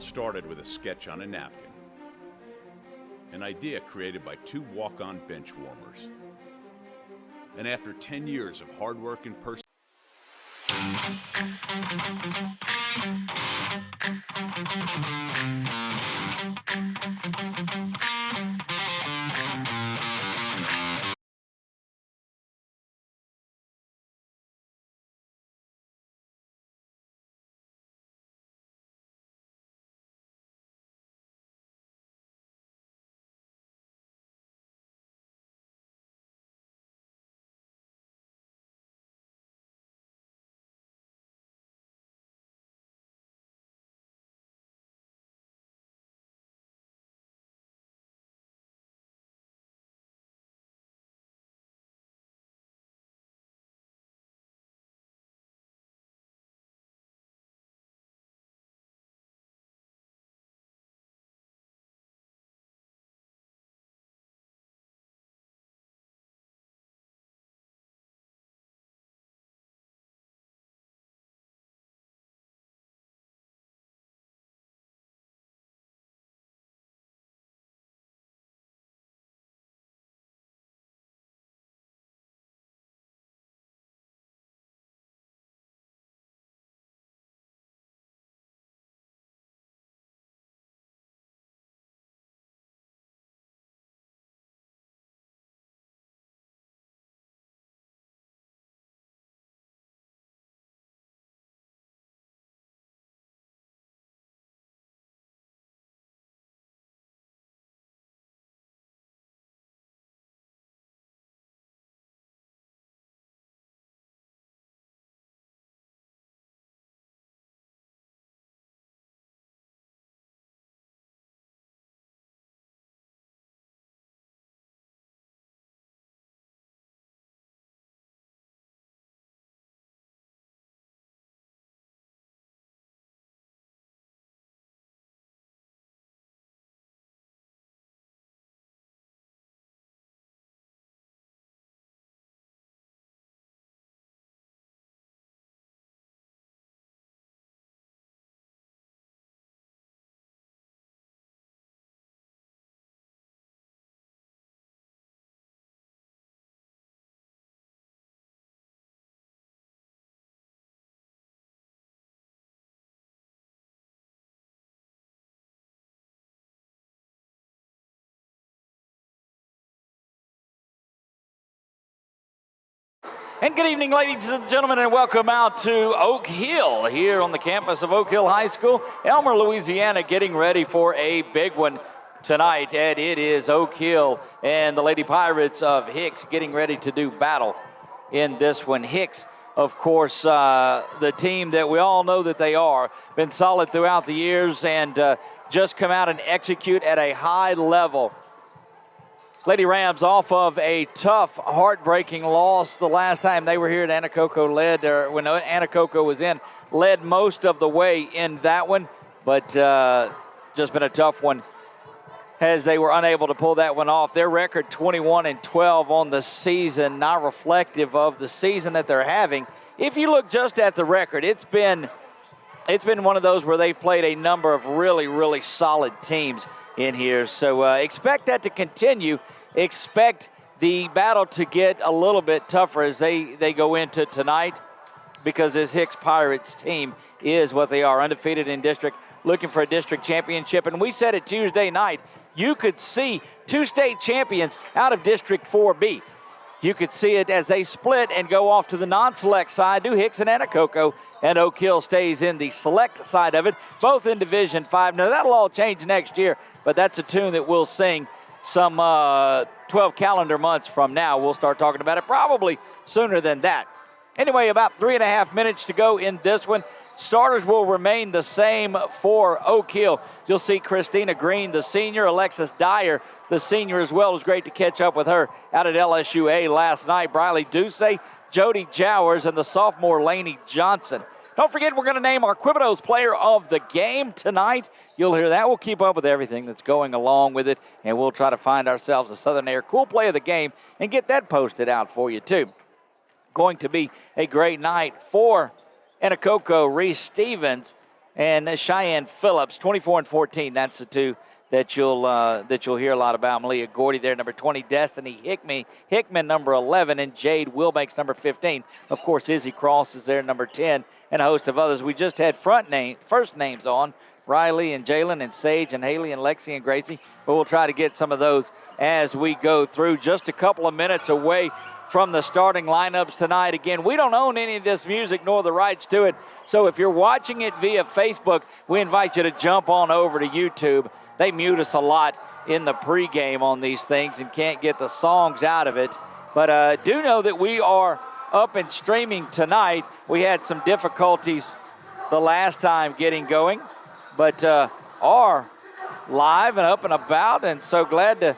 Started with a sketch on a napkin. An idea created by two walk-on bench warmers. And after 10 years of hard work and perseverance, And good evening, ladies and gentlemen, and welcome out to Oak Hill here on the campus of Oak Hill High School, Elmer, Louisiana, getting ready for a big one tonight. And it is Oak Hill and the Lady Pirates of Hicks getting ready to do battle in this one. Hicks, of course, the team that we all know that they are, been solid throughout the years and just come out and execute at a high level. Lady Rams off of a tough, heartbreaking loss the last time they were here at Anacoco, when Anacoco was in, led most of the way in that one, but just been a tough one as they were unable to pull that one off. Their record 21-12 on the season, not reflective of the season that they're having. If you look just at the record, it's been one of those where they've played a number of really, really solid teams in here. So expect that to continue. Expect the battle to get a little bit tougher as they go into tonight, because this Hicks Pirates team is what they are, undefeated in district, looking for a district championship. And we said it Tuesday night, you could see two state champions out of District 4B. You could see it as they split and go off to the non-select side, do Hicks and Anacoco, and Oak Hill stays in the select side of it, both in Division 5. Now, that'll all change next year, but that's a tune that we'll sing some 12 calendar months from now. We'll start talking about it probably sooner than that. Anyway, about 3.5 minutes to go in this one. Starters will remain the same for Oak Hill. You'll see Christina Green, the senior, Alexis Dyer, the senior as well. It was great to catch up with her out at LSUA last night. Briley Ducey, Jody Jowers, and the sophomore Lainey Johnson. Don't forget, we're going to name our Quibitos player of the game tonight. You'll hear that. We'll keep up with everything that's going along with it, and we'll try to find ourselves a Southern Air Cool Play of the game and get that posted out for you, too. Going to be a great night for Anacoco, Reese Stevens, and Cheyenne Phillips, 24 and 14. That's the two that you'll hear a lot about. Malia Gordy there, number 20. Destiny Hickman, number 11, and Jade Wilbanks, number 15. Of course, Izzy Cross is there, number 10, and a host of others. We just had first names on, Riley and Jalen and Sage and Haley and Lexi and Gracie, but we'll try to get some of those as we go through. Just a couple of minutes away from the starting lineups tonight. Again, we don't own any of this music nor the rights to it, so if you're watching it via Facebook, we invite you to jump on over to YouTube. They mute us a lot in the pregame on these things and can't get the songs out of it. But do know that we are up and streaming tonight. We had some difficulties the last time getting going, but are live and up and about, and so glad to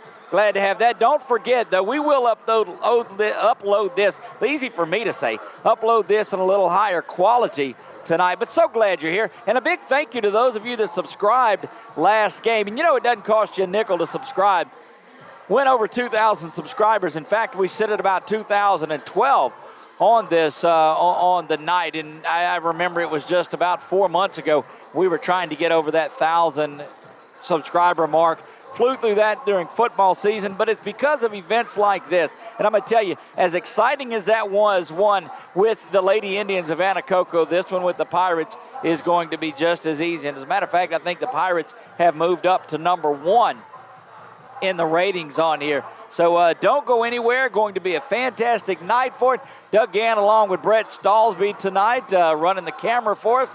have that. Don't forget, though, we will upload this. Easy for me to say. Upload this in a little higher quality tonight, but so glad you're here. And a big thank you to those of you that subscribed last game. And you know it doesn't cost you a nickel to subscribe. Went over 2,000 subscribers. In fact, we sit at about 2012 on this on the night. And I remember it was just about 4 months ago we were trying to get over that 1,000 subscriber mark. Flew through that during football season, but it's because of events like this. And I'm going to tell you, as exciting as that was, one with the Lady Indians of Anacoco, this one with the Pirates is going to be just as easy. And as a matter of fact, I think the Pirates have moved up to number 1 in the ratings on here. So don't go anywhere. Going to be a fantastic night for it. Doug Gann along with Brett Stallsby tonight running the camera for us.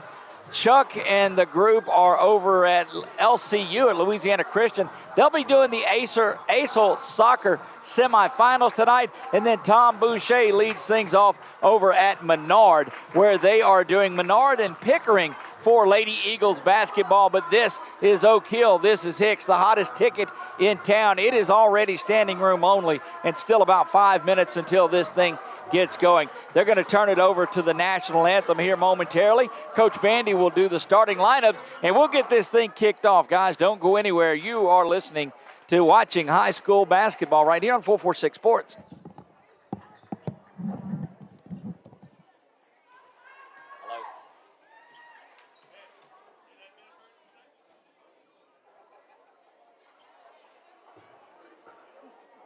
Chuck and the group are over at LCU at Louisiana Christian. They'll be doing the ASOL soccer semifinals tonight. And then Tom Boucher leads things off over at Menard, where they are doing Menard and Pickering for Lady Eagles basketball. But this is Oak Hill. This is Hicks, the hottest ticket in town. It is already standing room only and still about 5 minutes until this thing gets going. They're going to turn it over to the national anthem here momentarily. Coach Bandy will do the starting lineups, and we'll get this thing kicked off. Guys, don't go anywhere. You are listening to watching high school basketball right here on 446 Sports.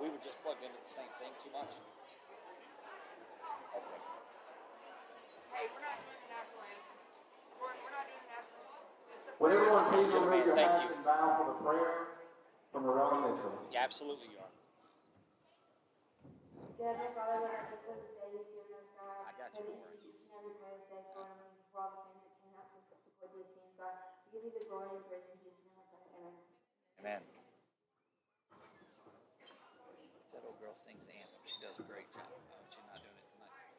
We were just plugged into the same thing too much. Would everyone please raise your hands and bow for the prayer from Morella Mitchell? Yeah, absolutely you are. Dear Heavenly Father, Lord, I pray this day you've given us, God. I got you. Pray that you each and every prayer safe for them and for all the things that can help to support these teams, God. We give you the glory and praise in Jesus' name. I pray. Amen. Amen. That old girl sings the anthem. She does a great job. She's not doing it tonight.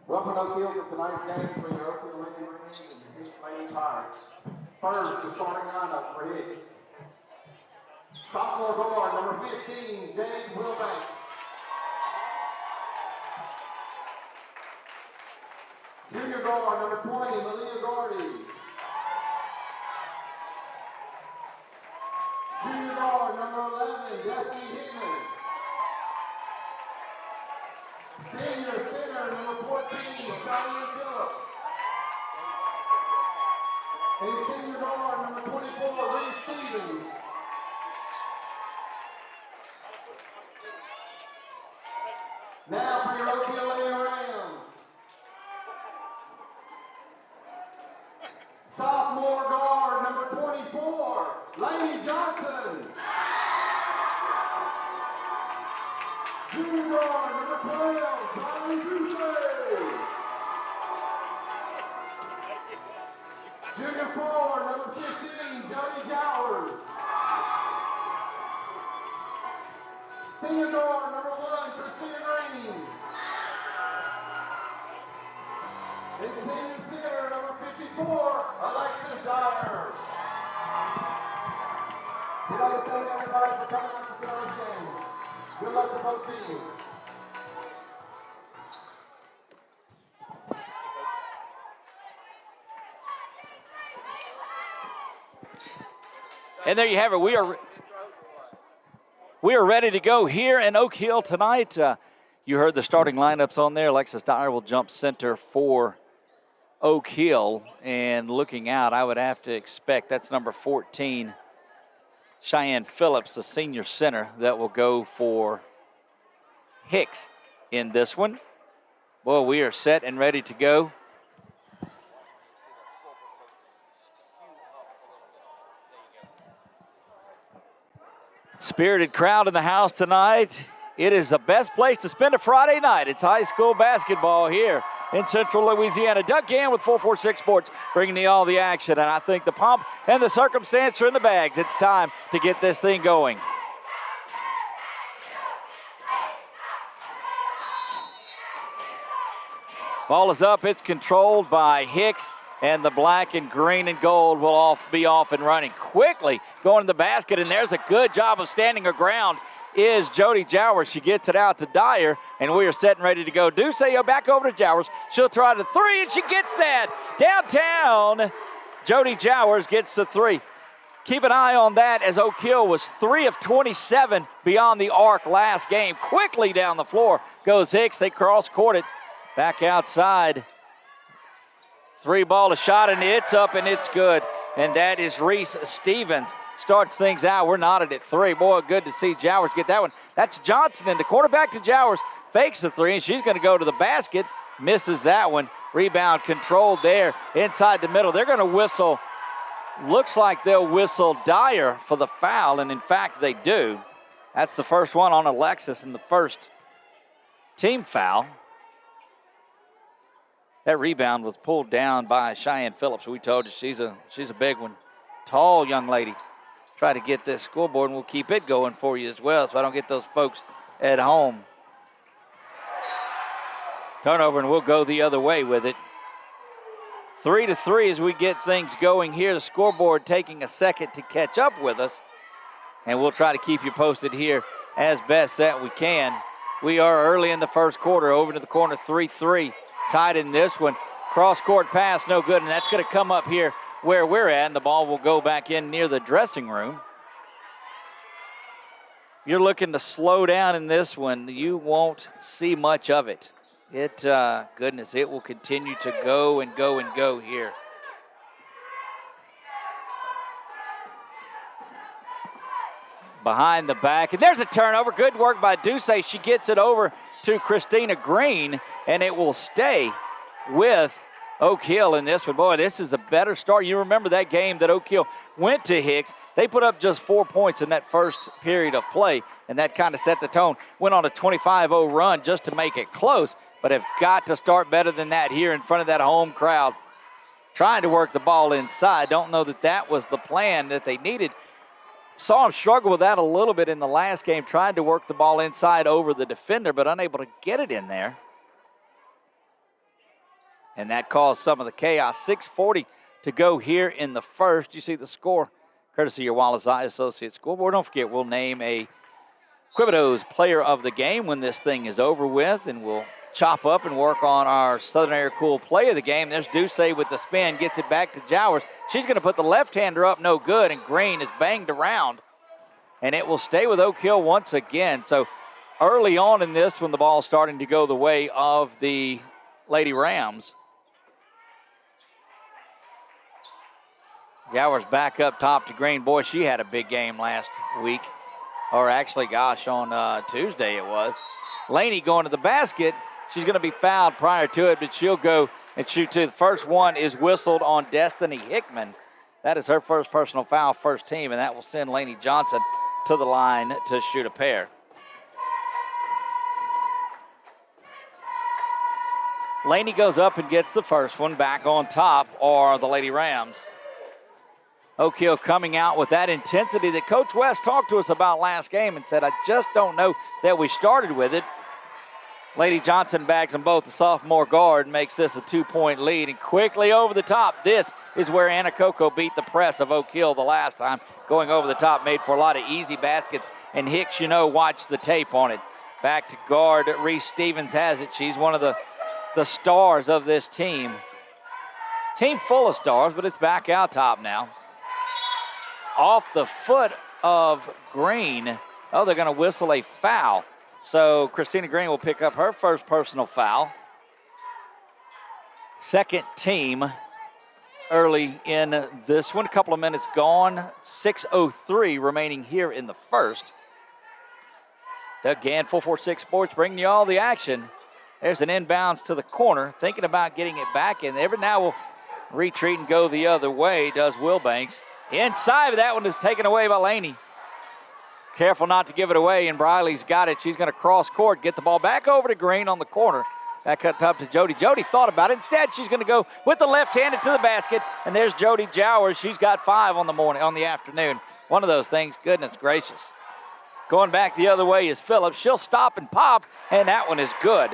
Welcome Oak Hill to tonight's game between the Oak Hill Lady Rams and the Hicks Lady Pirates. First, the starting lineup for Hicks. Sophomore guard, number 15, Jade Wilbanks. Junior guard, number 20, Malia Gordy. Junior guard, number 11, Destiny Hickman. Senior center, number 14, Cheyenne Phillips. And senior guard, number 24, Reese Stevens. Now for your Oak Hill Lady Rams. Sophomore guard, number 24, Lainey Johnson. Junior guard, number 12, Briley Ducey. Junior forward, number 15, Jody Jowers. Senior guard number 1, Christina Green. And senior center number 54, Alexis Dyer. We'd like to thank everybody for coming out to tonight's game. Good luck to both teams. And there you have it. We are ready to go here in Oak Hill tonight. You heard the starting lineups on there. Alexis Dyer will jump center for Oak Hill. And looking out, I would have to expect that's number 14, Cheyenne Phillips, the senior center, that will go for Hicks in this one. Boy, we are set and ready to go. Spirited crowd in the house tonight. It is the best place to spend a Friday night. It's high school basketball here in Central Louisiana. Doug Gann with 446 Sports bringing you all the action. And I think the pomp and the circumstance are in the bags. It's time to get this thing going. Ball is up. It's controlled by Hicks. And the black and green and gold will be off and running quickly, going to the basket. And there's a good job of standing her ground is Jody Jowers. She gets it out to Dyer, and we are set and ready to go. Ducey back over to Jowers. She'll try the three, and she gets that. Downtown, Jody Jowers gets the three. Keep an eye on that as Oak Hill was 3 of 27 beyond the arc last game. Quickly down the floor goes Hicks. They cross-court it back outside. Three ball a shot, and it's up, and it's good. And that is Reese Stevens. Starts things out. We're knotted at three. Boy, good to see Jowers get that one. That's Johnson in the quarterback to Jowers. Fakes the three, and she's going to go to the basket. Misses that one. Rebound controlled there inside the middle. They're going to whistle. Looks like they'll whistle Dyer for the foul, and in fact they do. That's the first one on Alexis and the first team foul. That rebound was pulled down by Cheyenne Phillips. We told you she's a big one. Tall young lady. Try to get this scoreboard, and we'll keep it going for you as well so I don't get those folks at home. Turnover, and we'll go the other way with it. 3-3 as we get things going here. The scoreboard taking a second to catch up with us. And we'll try to keep you posted here as best that we can. We are early in the first quarter, over to the corner, 3-3. Tied in this one. Cross-court pass, no good, and that's going to come up here where we're at, and the ball will go back in near the dressing room. You're looking to slow down in this one. You won't see much of it. Goodness, it will continue to go and go and go here. Behind the back, and there's a turnover. Good work by Ducey. She gets it over to Christina Green, and it will stay with Oak Hill in this one. Boy, this is a better start. You remember that game that Oak Hill went to Hicks. They put up just 4 points in that first period of play, and that kind of set the tone. Went on a 25-0 run just to make it close, but have got to start better than that here in front of that home crowd. Trying to work the ball inside. Don't know that that was the plan that they needed. Saw him struggle with that a little bit in the last game. Tried to work the ball inside over the defender, but unable to get it in there. And that caused some of the chaos. 6:40 to go here in the first. You see the score, courtesy of your Wallace Eye Associates scoreboard. Don't forget, we'll name a Quibido's player of the game when this thing is over with, and we'll chop up and work on our Southern Air Cool play of the game. There's Ducey with the spin, gets it back to Jowers. She's going to put the left-hander up, no good, and Green is banged around. And it will stay with Oak Hill once again. So early on in this, when the ball's starting to go the way of the Lady Rams. Jowers back up top to Green. Boy, she had a big game last week. Or actually, gosh, on Tuesday it was. Laney going to the basket. She's going to be fouled prior to it, but she'll go and shoot two. The first one is whistled on Destiny Hickman. That is her first personal foul, first team, and that will send Laney Johnson to the line to shoot a pair. Laney goes up and gets the first one. Back on top are the Lady Rams. Oak Hill coming out with that intensity that Coach West talked to us about last game and said, I just don't know that we started with it. Lady Johnson bags them both. The sophomore guard makes this a 2-point lead, and quickly over the top. This is where Anna Coco beat the press of Oak Hill the last time. Going over the top, made for a lot of easy baskets, and Hicks, watched the tape on it. Back to guard. Reese Stevens has it. She's one of the stars of this team. Team full of stars, but it's back out top now. Off the foot of Green. Oh, they're going to whistle a foul. So Christina Green will pick up her first personal foul. Second team early in this one. A couple of minutes gone. 6:03 remaining here in the first. Doug Gann, 446 Sports, bringing you all the action. There's an inbounds to the corner. Thinking about getting it back in. Every now will retreat and go the other way, does Wilbanks. Inside, but that one is taken away by Laney. Careful not to give it away, and Briley's got it. She's going to cross court, get the ball back over to Green on the corner. That cut up to Jody. Jody thought about it. Instead, she's going to go with the left-handed to the basket, and there's Jody Jowers. She's got 5 on the afternoon. One of those things, goodness gracious. Going back the other way is Phillips. She'll stop and pop, and that one is good.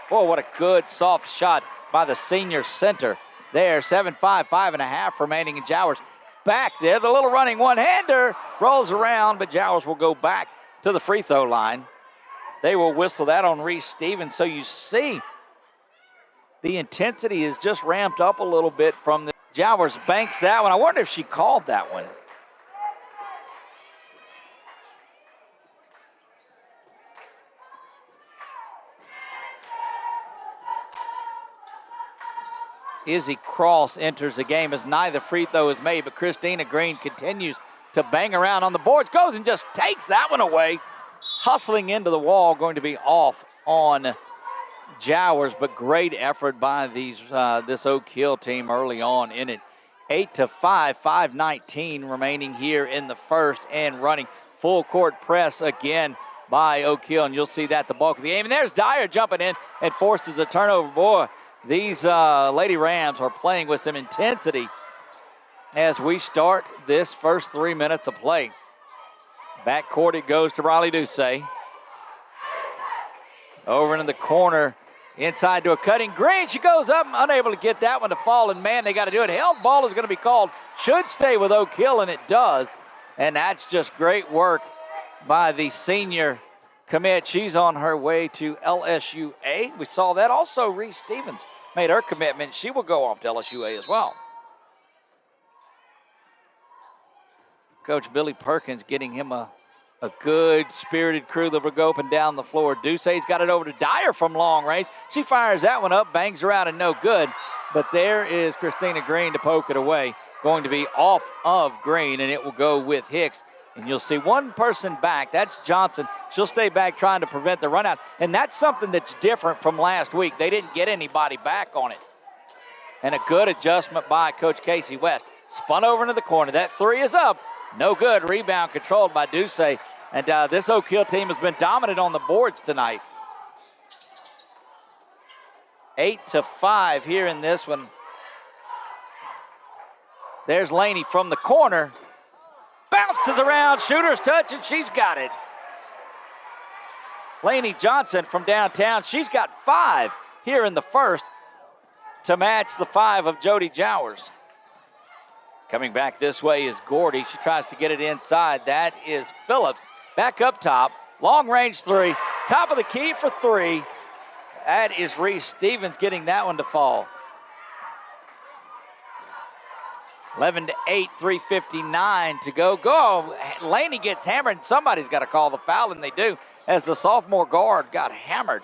Boy, what a good soft shot by the senior center there. 7-5, 5.5 remaining, and Jowers back there. The little running one-hander rolls around, but Jowers will go back to the free throw line. They will whistle that on Reese Stevens. So you see the intensity is just ramped up a little bit from the Jowers banks that one. I wonder if she called that one. Izzy Cross enters the game as neither free throw is made, but Christina Green continues to bang around on the boards, goes and just takes that one away. Hustling into the wall, going to be off on Jowers, but great effort by this Oak Hill team early on in it. 8-5, 5:19 remaining here in the first, and running full court press again by Oak Hill, and you'll see that the bulk of the game. And there's Dyer jumping in and forces a turnover. Boy, these Lady Rams are playing with some intensity as we start this first 3 minutes of play. Backcourt it goes to Riley Doucet. Over into the corner, inside to a cutting Green. She goes up, unable to get that one to fall, and man, they got to do it. Held ball is going to be called. Should stay with Oak Hill, and it does. And that's just great work by the senior commit. She's on her way to LSUA. We saw that. Also, Reese Stevens made her commitment. She will go off to LSUA as well. Coach Billy Perkins getting him a good spirited crew that will go up and down the floor. Doucet's got it over to Dyer from long range. She fires that one up, bangs her out, and no good. But there is Christina Green to poke it away. Going to be off of Green, and it will go with Hicks. And you'll see one person back. That's Johnson. She'll stay back trying to prevent the run out. And that's something that's different from last week. They didn't get anybody back on it. And a good adjustment by Coach Casey West. Spun over into the corner. That three is up. No good. Rebound controlled by Doucet. And this Oak Hill team has been dominant on the boards tonight. 8-5 here in this one. There's Laney from the corner. Bounces around, shooter's touch, and she's got it. Laney Johnson from downtown, she's got 5 here in the first to match the 5 of Jody Jowers. Coming back this way is Gordy. She tries to get it inside. That is Phillips. Back up top, long range 3, top of the key for 3. That is Reese Stevens getting that one to fall. 11-8, 3:59 to go. Go. Laney gets hammered, and somebody's got to call the foul, and they do, as the sophomore guard got hammered.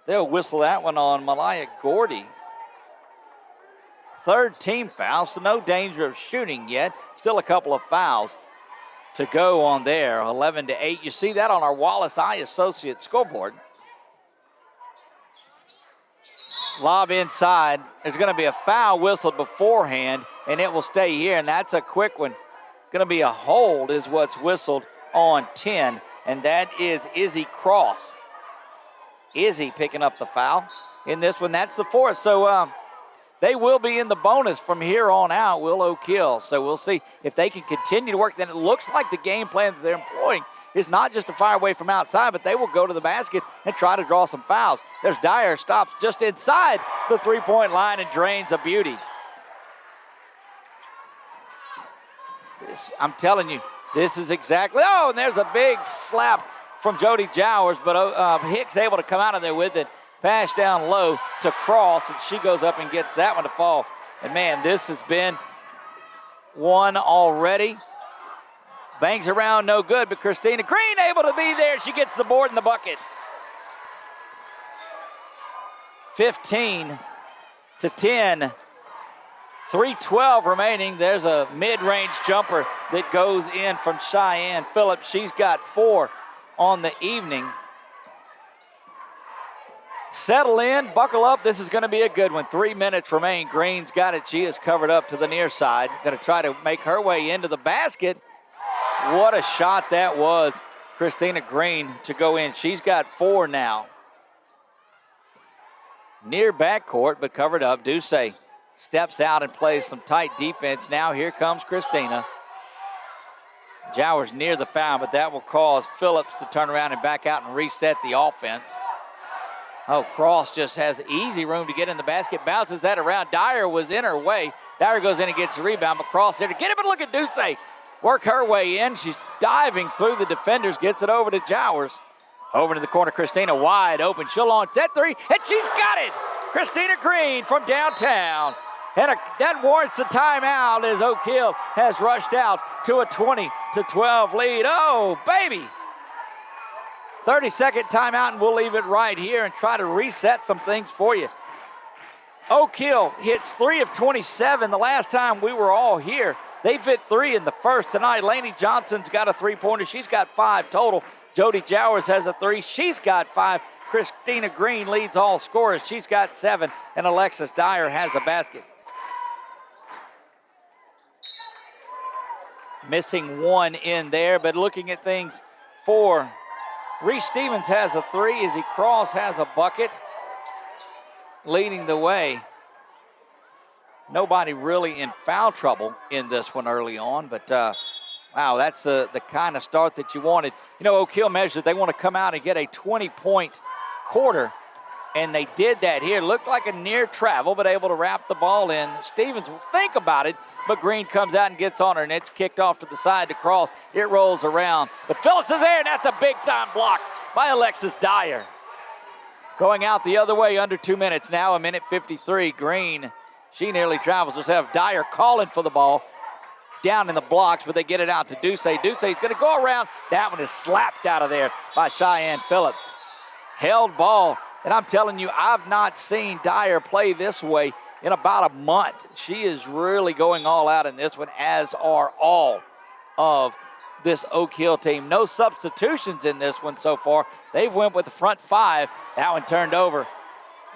They'll whistle that one on Malaya Gordy. Third team foul, so no danger of shooting yet. Still a couple of fouls to go on there. 11-8. You see that on our Wallace Eye Associate scoreboard. Lob inside. There's going to be a foul whistled beforehand, and it will stay here, and that's a quick one. Going to be a hold is what's whistled on 10, and that is Izzy Cross. Izzy picking up the foul in this one. That's the 4th. So they will be in the bonus from here on out, will Oak Hill. So we'll see if they can continue to work. Then it looks like the game plan that they're employing is not just to fire away from outside, but they will go to the basket and try to draw some fouls. There's Dyer, stops just inside the three-point line and drains a beauty. I'm telling you, this is exactly, and there's a big slap from Jody Jowers, but Hicks able to come out of there with it. Pass down low to Cross, and she goes up and gets that one to fall. And, man, this has been one already. Bangs around, no good, but Christina Green able to be there. She gets the board in the bucket. 15-10. 3:12 remaining. There's a mid-range jumper that goes in from Cheyenne Phillips. She's got 4 on the evening. Settle in, buckle up. This is going to be a good one. 3 minutes remain. Green's got it. She is covered up to the near side. Going to try to make her way into the basket. What a shot that was. Christina Green to go in. She's got 4 now. Near backcourt, but covered up. Ducey steps out and plays some tight defense. Now here comes Christina. Jowers near the foul, but that will cause Phillips to turn around and back out and reset the offense. Cross just has easy room to get in the basket. Bounces that around. Dyer was in her way. Dyer goes in and gets the rebound, but Cross there to get it, but look at Ducey. Work her way in. She's diving through the defenders, gets it over to Jowers. Over to the corner, Christina wide open. She'll launch that three, and she's got it. Christina Green from downtown. And that warrants a timeout as Oak Hill has rushed out to a 20-12 lead. Oh, baby. 30-second timeout, and we'll leave it right here and try to reset some things for you. Oak Hill hits 3 of 27 the last time we were all here. They've hit 3 in the first tonight. Lainey Johnson's got a 3-pointer. She's got 5 total. Jody Jowers has a 3. She's got 5. Christina Green leads all scorers. She's got 7. And Alexis Dyer has a basket. Missing 1 in there, but looking at things for Reese Stevens has a 3. Izzy Cross has a bucket. Leading the way. Nobody really in foul trouble in this one early on, but wow, that's the kind of start that you wanted. You know, Oak Hill measured they want to come out and get a 20-point quarter, and they did that here. Looked like a near travel, but able to wrap the ball in. Stevens will think about it, but Green comes out and gets on her, and it's kicked off to the side to Cross. It rolls around, but Phillips is there, and that's a big-time block by Alexis Dyer. Going out the other way, under 2 minutes now, 1:53. Green, she nearly travels herself. Dyer calling for the ball down in the blocks, but they get it out to Ducey. Ducey's going to go around. That one is slapped out of there by Cheyenne Phillips. Held ball, and I'm telling you, I've not seen Dyer play this way in about a month. She is really going all out in this one, as are all of this Oak Hill team. No substitutions in this one so far. They've went with the front 5. That one turned over.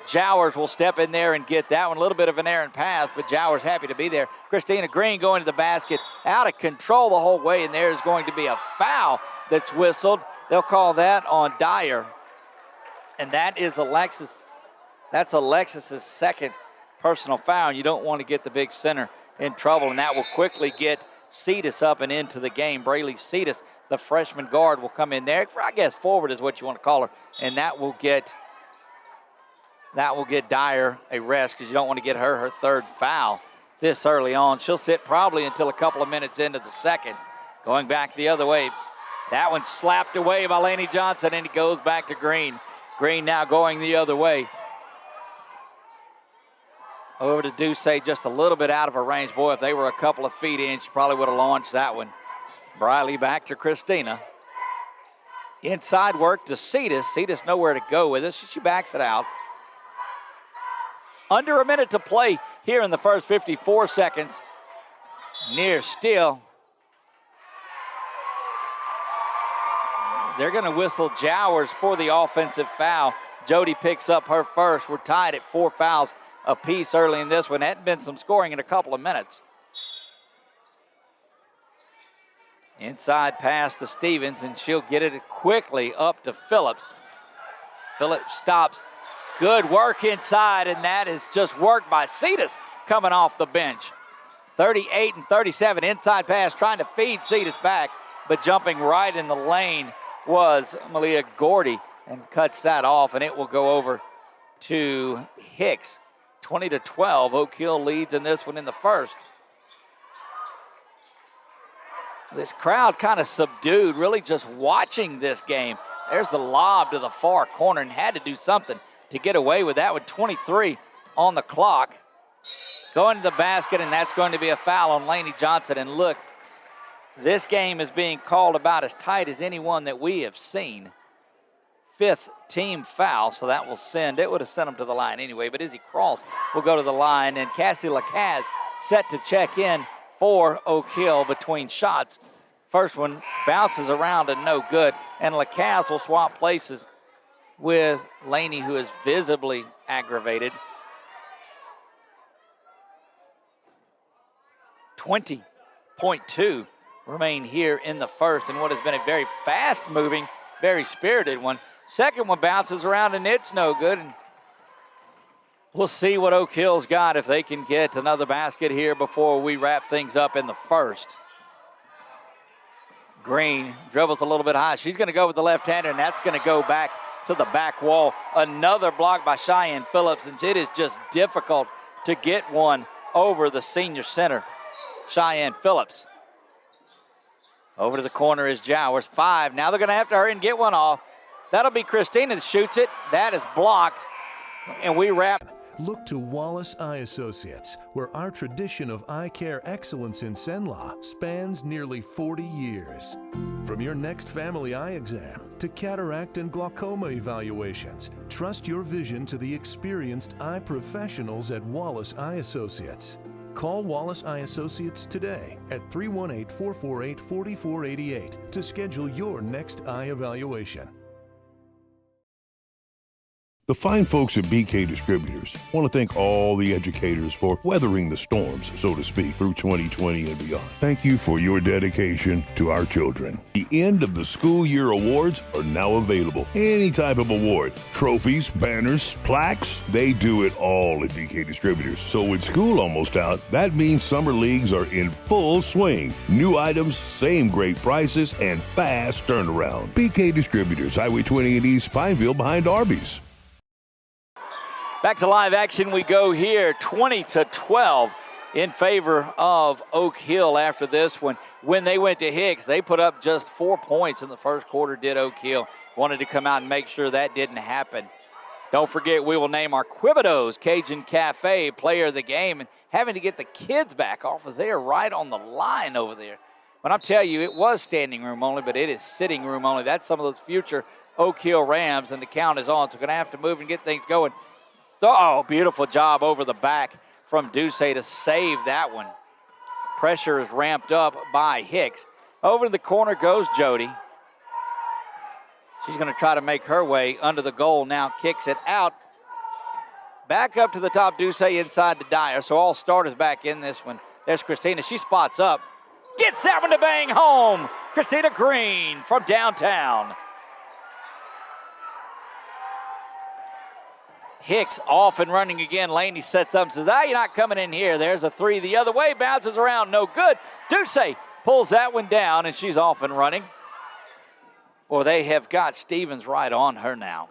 Jowers will step in there and get that one. A little bit of an errant pass, but Jowers happy to be there. Christina Green going to the basket. Out of control the whole way, and there's going to be a foul that's whistled. They'll call that on Dyer. And that is Alexis. That's Alexis's second personal foul. You don't want to get the big center in trouble, and that will quickly get Cetus up and into the game. Braylee Cetus, the freshman guard, will come in there. I guess forward is what you want to call her, and that will get Dyer a rest because you don't want to get her third foul this early on. She'll sit probably until a couple of minutes into the second. Going back the other way. That one slapped away by Lainey Johnson, and it goes back to Green. Green now going the other way. Over to Ducey, just a little bit out of her range. Boy, if they were a couple of feet in, she probably would have launched that one. Briley back to Christina. Inside work to Cetus. Cetus nowhere to go with it. She backs it out. Under a minute to play here in the first 54 seconds. Near steal. They're going to whistle Jowers for the offensive foul. Jody picks up her first. We're tied at 4 fouls apiece early in this one. Hadn't been some scoring in a couple of minutes. Inside pass to Stevens, and she'll get it quickly up to Phillips. Phillips stops, Good work inside, and that is just work by Cetus coming off the bench. 38 and 37, inside pass, trying to feed Cetus back, but jumping right in the lane was Malia Gordy and cuts that off, and it will go over to Hicks. 20-12, Oak Hill leads in this one in the first. This crowd kind of subdued, really just watching this game. There's the lob to the far corner and had to do something to get away with that with 23 on the clock. Going to the basket, and that's going to be a foul on Laney Johnson. And look, this game is being called about as tight as any one that we have seen. 5th team foul, so that will send. It would have sent him to the line anyway, but Izzy Cross will go to the line, and Cassie Lacaz set to check in for Oak Hill between shots. First one bounces around and no good, and Lacaz will swap places with Laney, who is visibly aggravated. 20.2 remain here in the first in what has been a very fast-moving, very spirited one. Second one bounces around, and it's no good. And we'll see what Oak Hill's got if they can get another basket here before we wrap things up in the first. Green dribbles a little bit high. She's going to go with the left-hander, and that's going to go back to the back wall. Another block by Cheyenne Phillips, and it is just difficult to get one over the senior center, Cheyenne Phillips. Over to the corner is Jowers. 5. Now they're going to have to hurry and get one off. That'll be Christina that shoots it. That is blocked, and we wrap. Look to Wallace Eye Associates, where our tradition of eye care excellence in Cenla spans nearly 40 years. From your next family eye exam to cataract and glaucoma evaluations, trust your vision to the experienced eye professionals at Wallace Eye Associates. Call Wallace Eye Associates today at 318-448-4488 to schedule your next eye evaluation. The fine folks at BK Distributors want to thank all the educators for weathering the storms, so to speak, through 2020 and beyond. Thank you for your dedication to our children. The end of the school year awards are now available. Any type of award, trophies, banners, plaques, they do it all at BK Distributors. So with school almost out, that means summer leagues are in full swing. New items, same great prices, and fast turnaround. BK Distributors, Highway 20 in East Pineville behind Arby's. Back to live action we go here, 20-12 in favor of Oak Hill after this one. When they went to Hicks, they put up just 4 points in the first quarter, did Oak Hill. Wanted to come out and make sure that didn't happen. Don't forget, we will name our Quibido's Cajun Cafe player of the game, and having to get the kids back off as they are right on the line over there. When I tell you it was standing room only, but it is sitting room only. That's some of those future Oak Hill Rams, and the count is on, so we're going to have to move and get things going. Oh, beautiful job over the back from Duce to save that one. Pressure is ramped up by Hicks. Over in the corner goes Jody. She's going to try to make her way under the goal now, kicks it out. Back up to the top, Duce inside to Dyer, so all starters back in this one. There's Christina. She spots up. Gets that one to bang home. Christina Green from downtown. Hicks off and running again. Laney sets up and says, you're not coming in here. There's a 3 the other way. Bounces around. No good. Duce pulls that one down, and she's off and running. Well, they have got Stevens right on her now.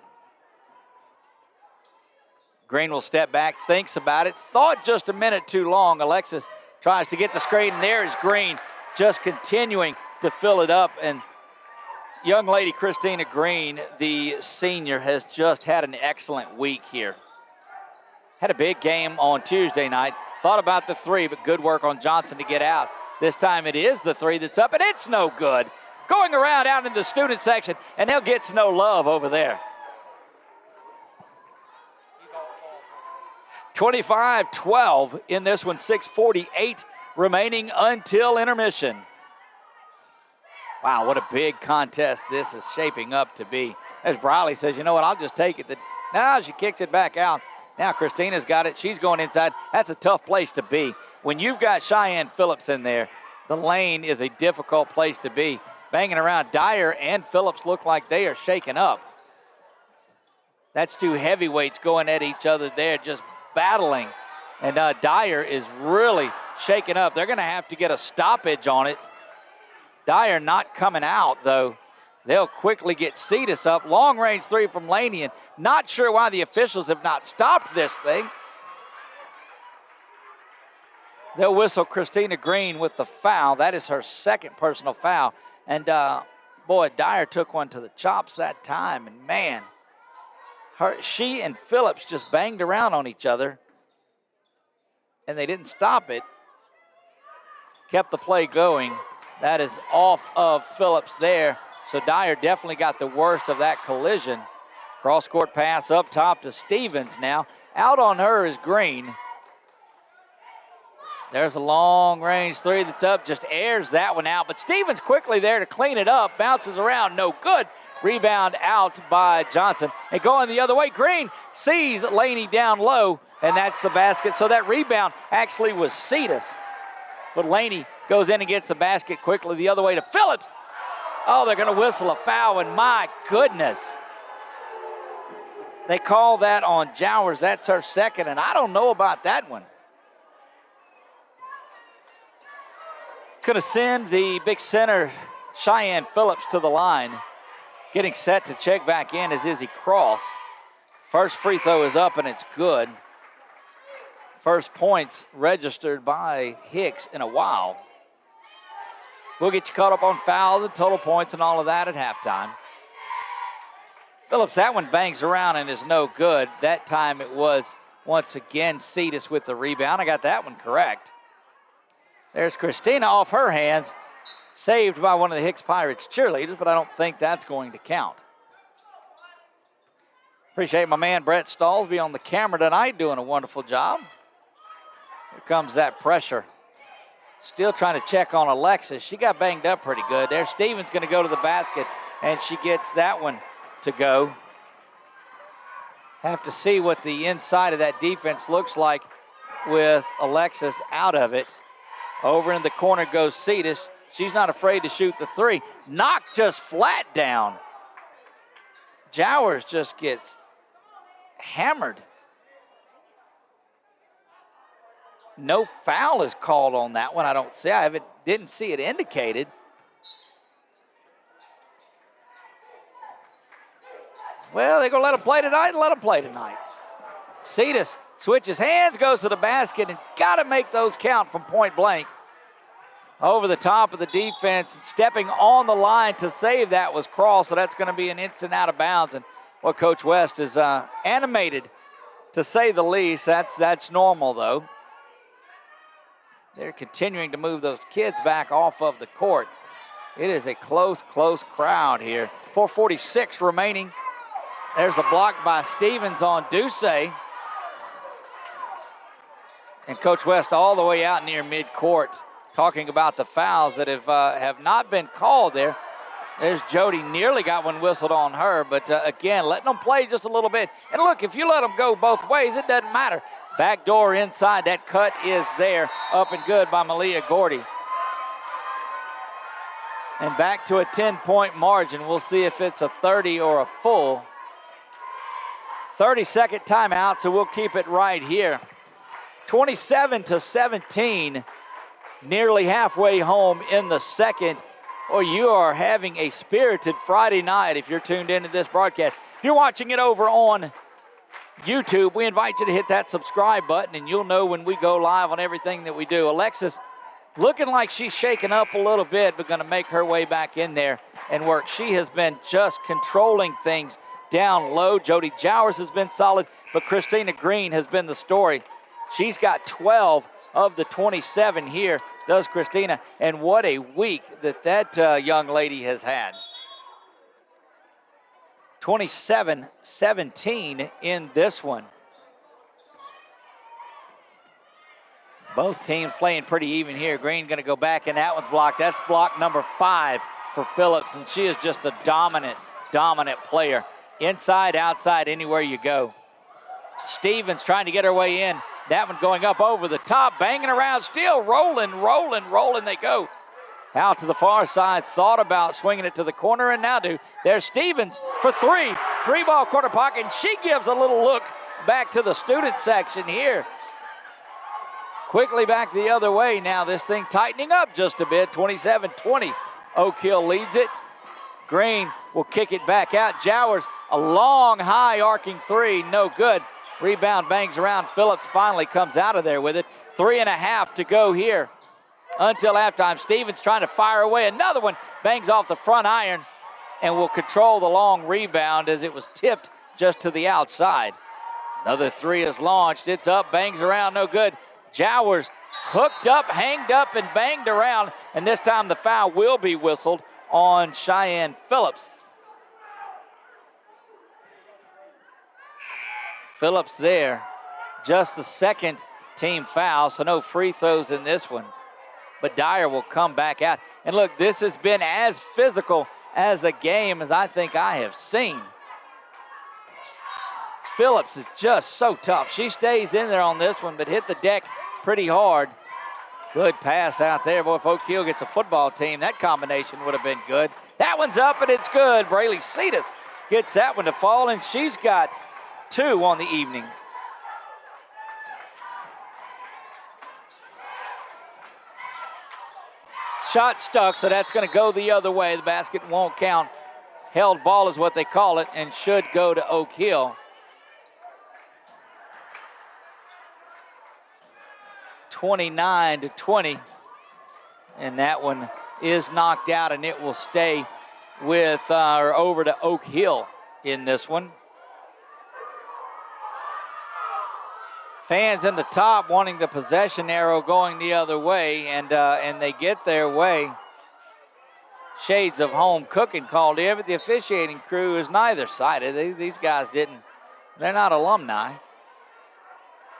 Green will step back, thinks about it. Thought just a minute too long. Alexis tries to get the screen, and there is Green just continuing to fill it up. And young lady Christina Green, the senior, has just had an excellent week here. Had a big game on Tuesday night. Thought about the 3, but good work on Johnson to get out. This time it is the 3 that's up, and it's no good. Going around out in the student section, and they'll get no love over there. 25-12 in this one, 6:48 remaining until intermission. Wow, what a big contest this is shaping up to be. As Briley says, you know what, I'll just take it. Now she kicks it back out. Now Christina's got it. She's going inside. That's a tough place to be. When you've got Cheyenne Phillips in there, the lane is a difficult place to be. Banging around, Dyer and Phillips look like they are shaken up. That's two heavyweights going at each other there, just battling. And Dyer is really shaken up. They're going to have to get a stoppage on it. Dyer not coming out, though. They'll quickly get Cetus up. Long-range three from Laney, and not sure why the officials have not stopped this thing. They'll whistle Christina Green with the foul. That is her second personal foul. And, boy, Dyer took one to the chops that time. And, man, she and Phillips just banged around on each other. And they didn't stop it. Kept the play going. That is off of Phillips there. So Dyer definitely got the worst of that collision. Cross-court pass up top to Stevens now. Out on her is Green. There's a long-range three that's up, just airs that one out. But Stevens quickly there to clean it up, bounces around, no good. Rebound out by Johnson. And going the other way, Green sees Laney down low, and that's the basket. So that rebound actually was Cetus. But Laney goes in and gets the basket quickly the other way to Phillips. Oh, they're going to whistle a foul, and my goodness. They call that on Jowers. That's her second, and I don't know about that one. It's going to send the big center, Cheyenne Phillips, to the line. Getting set to check back in is Izzy Cross. First free throw is up, and it's good. First points registered by Hicks in a while. We'll get you caught up on fouls and total points and all of that at halftime. Phillips, that one bangs around and is no good. That time it was, once again, Cetus with the rebound. I got that one correct. There's Christina off her hands, saved by one of the Hicks Pirates cheerleaders, but I don't think that's going to count. Appreciate my man Brett Stallsby on the camera tonight, doing a wonderful job. Here comes that pressure. Still trying to check on Alexis. She got banged up pretty good there. Stevens going to go to the basket, and she gets that one to go. Have to see what the inside of that defense looks like with Alexis out of it. Over in the corner goes Cetus. She's not afraid to shoot the three. Knocked just flat down. Jowers just gets hammered. No foul is called on that one. I don't see. Didn't see it indicated. Well, they're going to let him play tonight and let him play tonight. Cetus switches hands, goes to the basket, and got to make those count from point blank. Over the top of the defense, and stepping on the line to save that was Cross, so that's going to be an instant out of bounds. And what Coach West is animated, to say the least. That's normal, though. They're continuing to move those kids back off of the court. It is a close crowd here. 4:46 remaining. There's a block by Stevens on Ducey. And Coach West all the way out near midcourt talking about the fouls that have not been called there. There's Jody, nearly got one whistled on her, but again, letting them play just a little bit. And look, if you let them go both ways, it doesn't matter. Back door inside, that cut is there, up and good by Malia Gordy. And back to a 10-point margin. We'll see if it's a 30 or a full. 30-second timeout, so we'll keep it right here. 27-17, nearly halfway home in the second. Or you are having a spirited Friday night if you're tuned into this broadcast. If you're watching it over on YouTube, we invite you to hit that subscribe button, and you'll know when we go live on everything that we do. Alexis looking like she's shaken up a little bit, but going to make her way back in there and work. She has been just controlling things down low. Jody Jowers has been solid, but Christina Green has been the story. She's got 12 of the 27 here, does Christina, and what a week that young lady has had. 27-17 in this one. Both teams playing pretty even here. Green going to go back, and that one's blocked. That's block number 5 for Phillips, and she is just a dominant player. Inside, outside, anywhere you go. Stevens trying to get her way in. That one going up over the top, banging around, still rolling they go. Out to the far side, thought about swinging it to the corner, and now there's Stevens for three. 3-ball corner pocket, and she gives a little look back to the student section here. Quickly back the other way now. This thing tightening up just a bit. 27-20. Oak Hill leads it. Green will kick it back out. Jowers, a long, high arcing three. No good. Rebound bangs around. Phillips finally comes out of there with it. 3.5 to go here until halftime. Stevens trying to fire away. Another one bangs off the front iron and will control the long rebound as it was tipped just to the outside. Another three is launched. It's up, bangs around, no good. Jowers hooked up, hanged up, and banged around, and this time the foul will be whistled on Cheyenne Phillips. Phillips there, just the second team foul, so no free throws in this one. But Dyer will come back out. And look, this has been as physical as a game as I think I have seen. Phillips is just so tough. She stays in there on this one, but hit the deck pretty hard. Good pass out there. Boy, if Oak Hill gets a football team, that combination would have been good. That one's up, and it's good. Braylee Cetus gets that one to fall, and she's got 2 on the evening. Shot stuck, so that's going to go the other way. The basket won't count. Held ball is what they call it, and should go to Oak Hill. 29-20, and that one is knocked out, and it will stay with or over to Oak Hill in this one. Fans in the top wanting the possession arrow going the other way, and they get their way. Shades of home cooking called here, but the officiating crew is neither sided. These guys they're not alumni.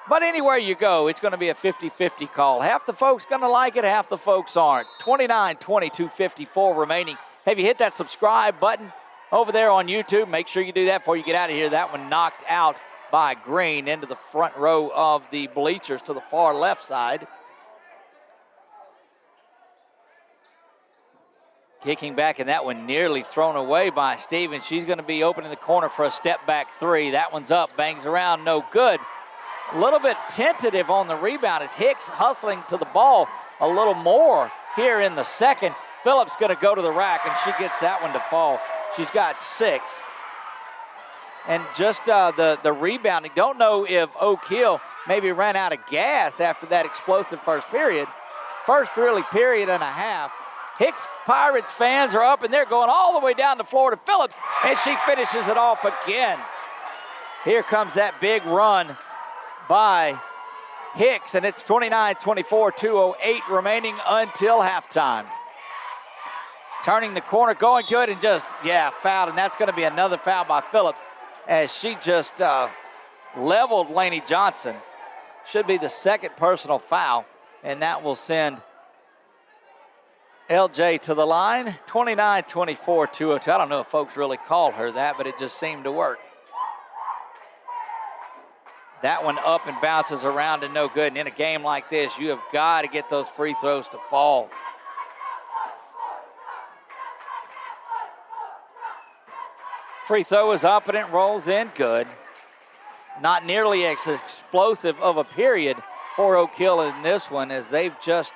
But anywhere you go, it's going to be a 50-50 call. Half the folks going to like it, half the folks aren't. 29-20, 2:54 remaining. Have you hit that subscribe button over there on YouTube? Make sure you do that before you get out of here. That one knocked out by Green into the front row of the bleachers to the far left side. Kicking back, and that one nearly thrown away by Stevens. She's going to be open in the corner for a step-back three. That one's up, bangs around, no good. A little bit tentative on the rebound as Hicks hustling to the ball a little more here in the second. Phillips going to go to the rack, and she gets that one to fall. She's got 6. And just the rebounding. Don't know if Oak Hill maybe ran out of gas after that explosive first period. First really period and a half. Hicks Pirates fans are up, and they're going all the way down the floor to Phillips, and she finishes it off again. Here comes that big run by Hicks, and it's 29-24, 2:08 remaining until halftime. Turning the corner, going to it, and just, fouled, and that's going to be another foul by Phillips as she just leveled Lainey Johnson. Should be the second personal foul, and that will send LJ to the line. 29-24, 2:02. I don't know if folks really called her that, but it just seemed to work. That one up and bounces around and no good. And in a game like this, you have got to get those free throws to fall. Free throw is up and it rolls in good. Not nearly as explosive of a period for Oak Hill in this one as they've just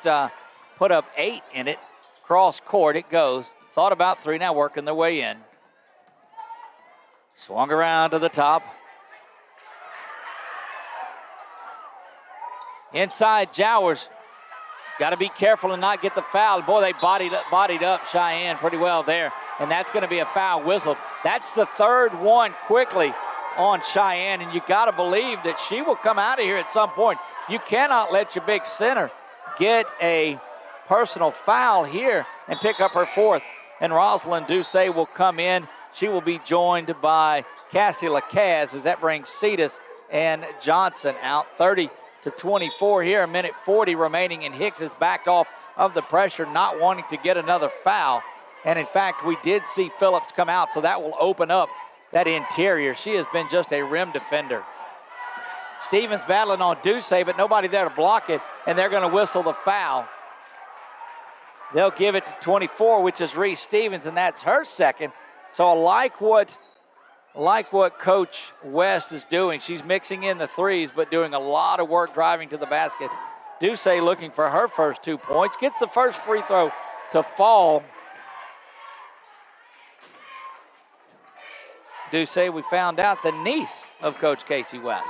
put up 8 in it. Cross court it goes. Thought about 3, now working their way in. Swung around to the top. Inside Jowers. Got to be careful and not get the foul. Boy, they bodied up Cheyenne pretty well there. And that's going to be a foul whistled. That's the third one quickly on Cheyenne. And you got to believe that she will come out of here at some point. You cannot let your big center get a personal foul here and pick up her 4th. And Rosalind Doucet will come in. She will be joined by Cassie Lacaz as that brings Cetus and Johnson out. 30-24 here, a minute 40 remaining, and Hicks is backed off of the pressure, not wanting to get another foul. And in fact, we did see Phillips come out, so that will open up that interior. She has been just a rim defender. Stevens battling on Doucet, but nobody there to block it, and they're going to whistle the foul. They'll give it to 24, which is Reese Stevens, and that's her second. So I like what Coach West is doing. She's mixing in the threes, but doing a lot of work driving to the basket. Duce looking for her first 2 points. Gets the first free throw to fall. Duce, we found out, the niece of Coach Casey West.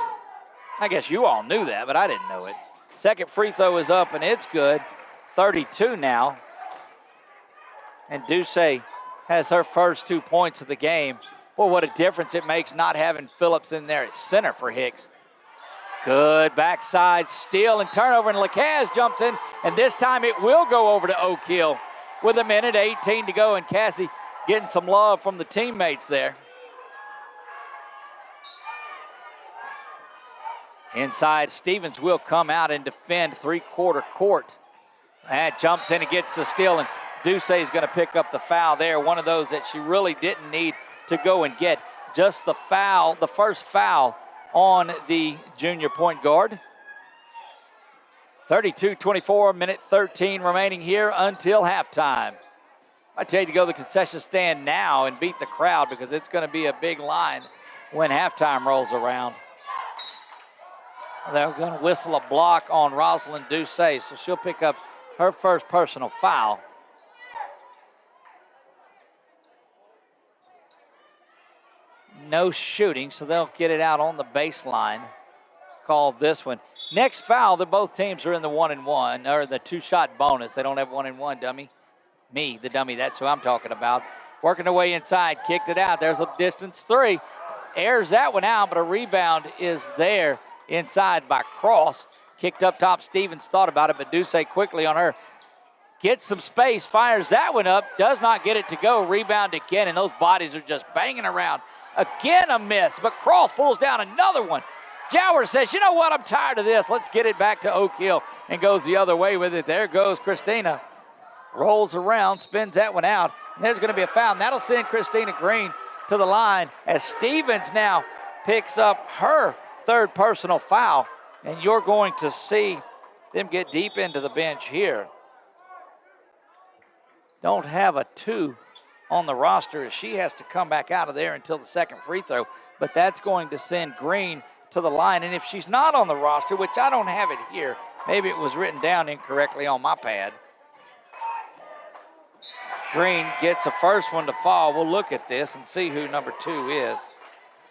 I guess you all knew that, but I didn't know it. Second free throw is up, and it's good. 32 now. And Duce has her first 2 points of the game. Boy, what a difference it makes not having Phillips in there at center for Hicks. Good backside steal and turnover, and Lacaze jumps in, and this time it will go over to Oak Hill with 1:18 to go, and Cassie getting some love from the teammates there. Inside, Stevens will come out and defend three-quarter court. And jumps in and gets the steal, and Duce is going to pick up the foul there. One of those that she really didn't need to go and get. Just the foul, the first foul on the junior point guard. 32-24, minute 13 remaining here until halftime. I tell you to go to the concession stand now and beat the crowd, because it's going to be a big line when halftime rolls around. They're going to whistle a block on Rosalind Duce, so she'll pick up her first personal foul. No shooting, so they'll get it out on the baseline. Call this one. Next foul, both teams are in the 1-and-1, or the two-shot bonus. They don't have 1-and-1, dummy. Me, the dummy, that's who I'm talking about. Working their way inside, kicked it out. There's a distance three. Airs that one out, but a rebound is there inside by Cross. Kicked up top, Stevens thought about it, but Duce quickly on her. Gets some space, fires that one up, does not get it to go. Rebound again, and those bodies are just banging around. Again a miss, but Cross pulls down another one. Jowers says, you know what, I'm tired of this. Let's get it back to Oak Hill, and goes the other way with it. There goes Christina. Rolls around, spins that one out, and there's going to be a foul. And that'll send Christina Green to the line as Stevens now picks up her third personal foul. And you're going to see them get deep into the bench here. Don't have a 2 on the roster as she has to come back out of there until the second free throw. But that's going to send Green to the line. And if she's not on the roster, which I don't have it here, maybe it was written down incorrectly on my pad. Green gets the first one to fall. We'll look at this and see who number 2 is.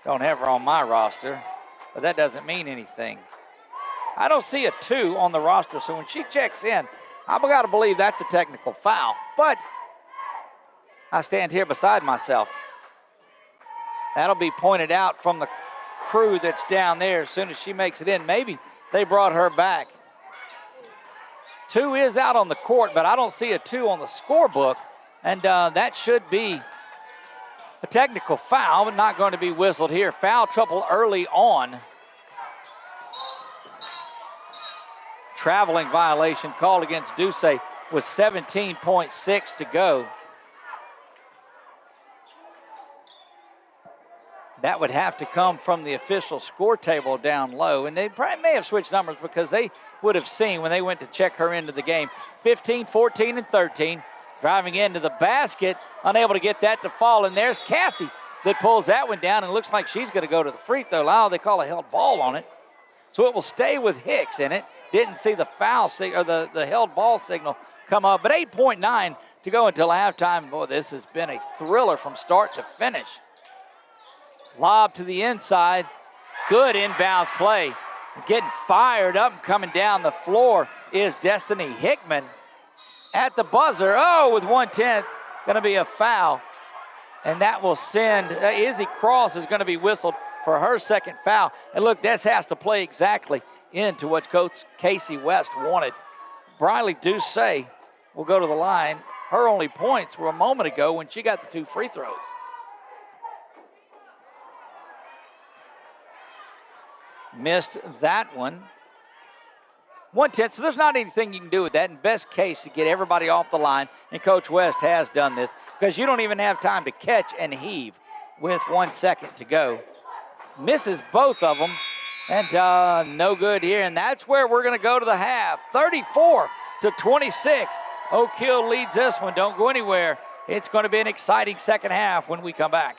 Don't have her on my roster, but that doesn't mean anything. I don't see a 2 on the roster, so when she checks in, I've got to believe that's a technical foul. But I stand here beside myself. That'll be pointed out from the crew that's down there as soon as she makes it in. Maybe they brought her back. 2 is out on the court, but I don't see a 2 on the scorebook. And that should be a technical foul, but not going to be whistled here. Foul trouble early on. Traveling violation called against Duce with 17.6 to go. That would have to come from the official score table down low. And they probably may have switched numbers because they would have seen when they went to check her into the game. 15, 14, and 13. Driving into the basket, unable to get that to fall. And there's Cassie that pulls that one down, and looks like she's going to go to the free throw line. They call a held ball on it. So it will stay with Hicks in it. Didn't see the foul or the held ball signal come up. But 8.9 to go until halftime. Boy, this has been a thriller from start to finish. Lob to the inside. Good inbounds play. Getting fired up and coming down the floor is Destiny Hickman. At the buzzer, with 1/10, going to be a foul. And that will send, Izzy Cross is going to be whistled for her second foul. And look, this has to play exactly into what Coach Casey West wanted. Briley Duce will go to the line. Her only points were a moment ago when she got the 2 free throws. Missed that one. 1/10, so there's not anything you can do with that. In best case, to get everybody off the line, and Coach West has done this, because you don't even have time to catch and heave with 1 second to go. Misses both of them, and no good here, and that's where we're going to go to the half. 34-26. Oak Hill leads this one. Don't go anywhere. It's going to be an exciting second half when we come back.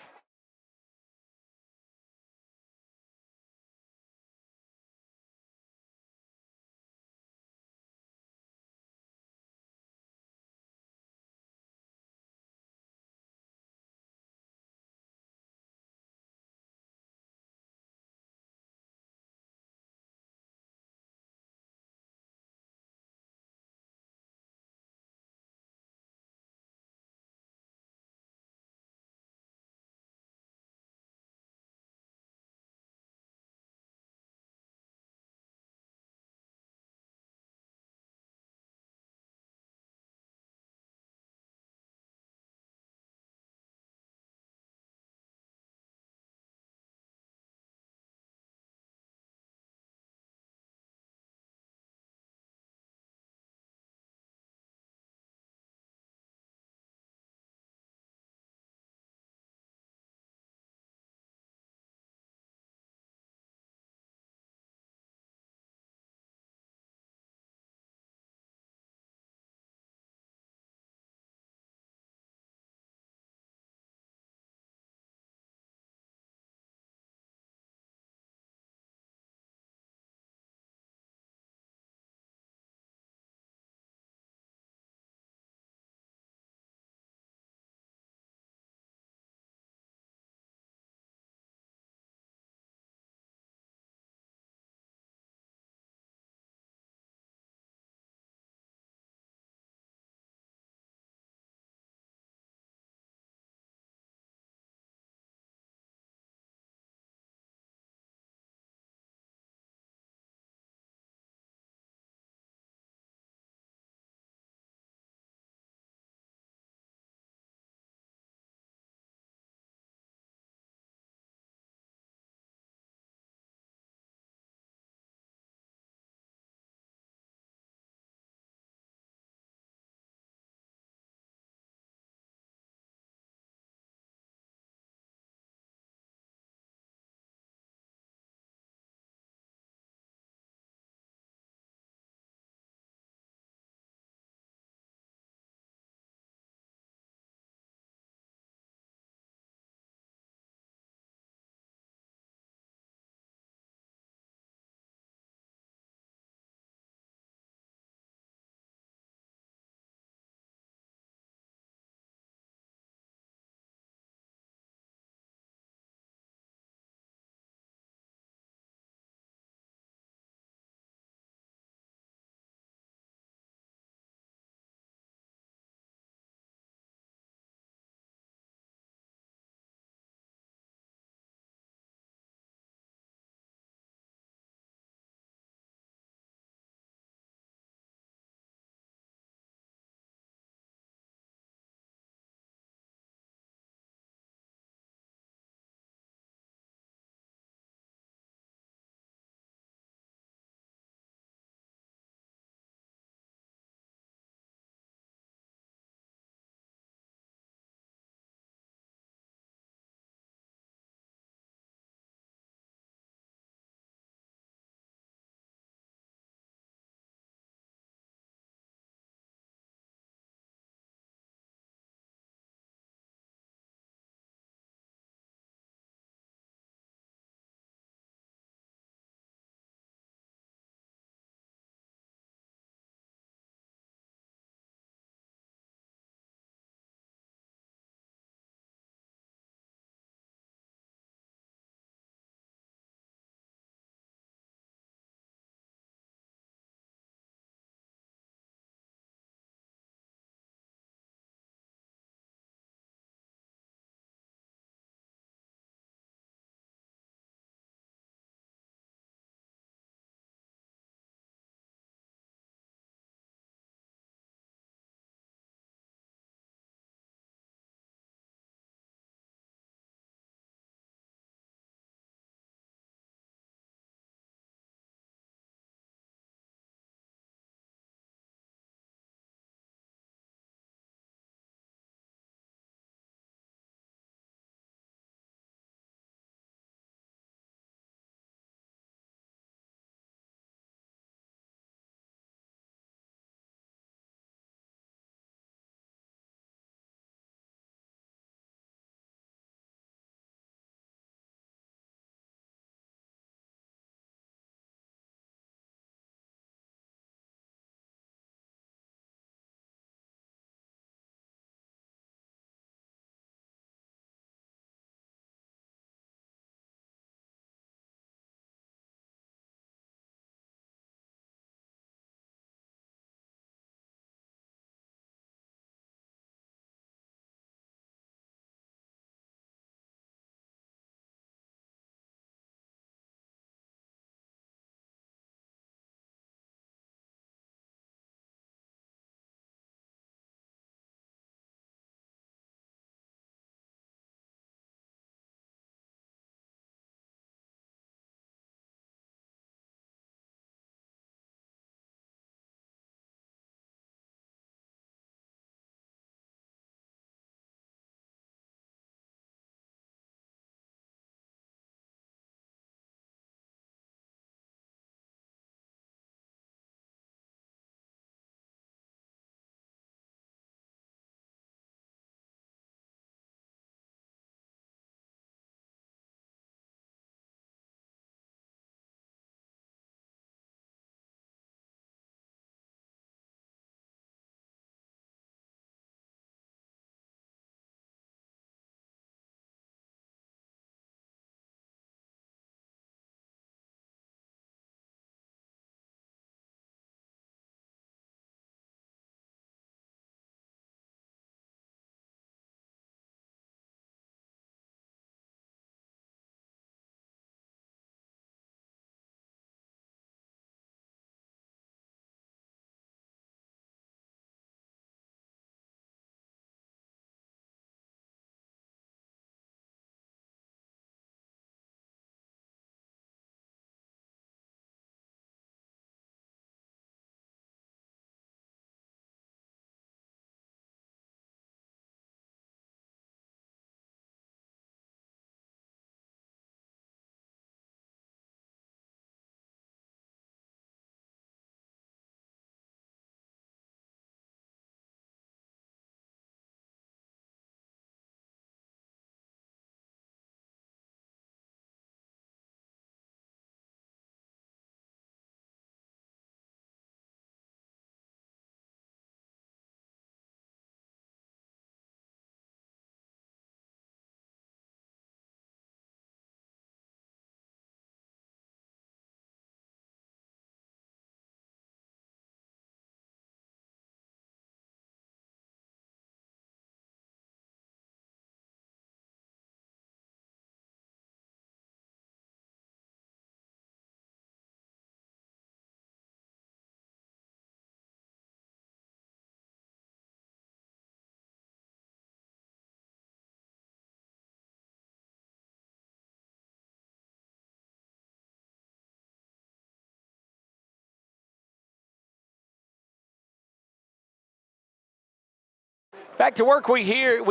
Back to work we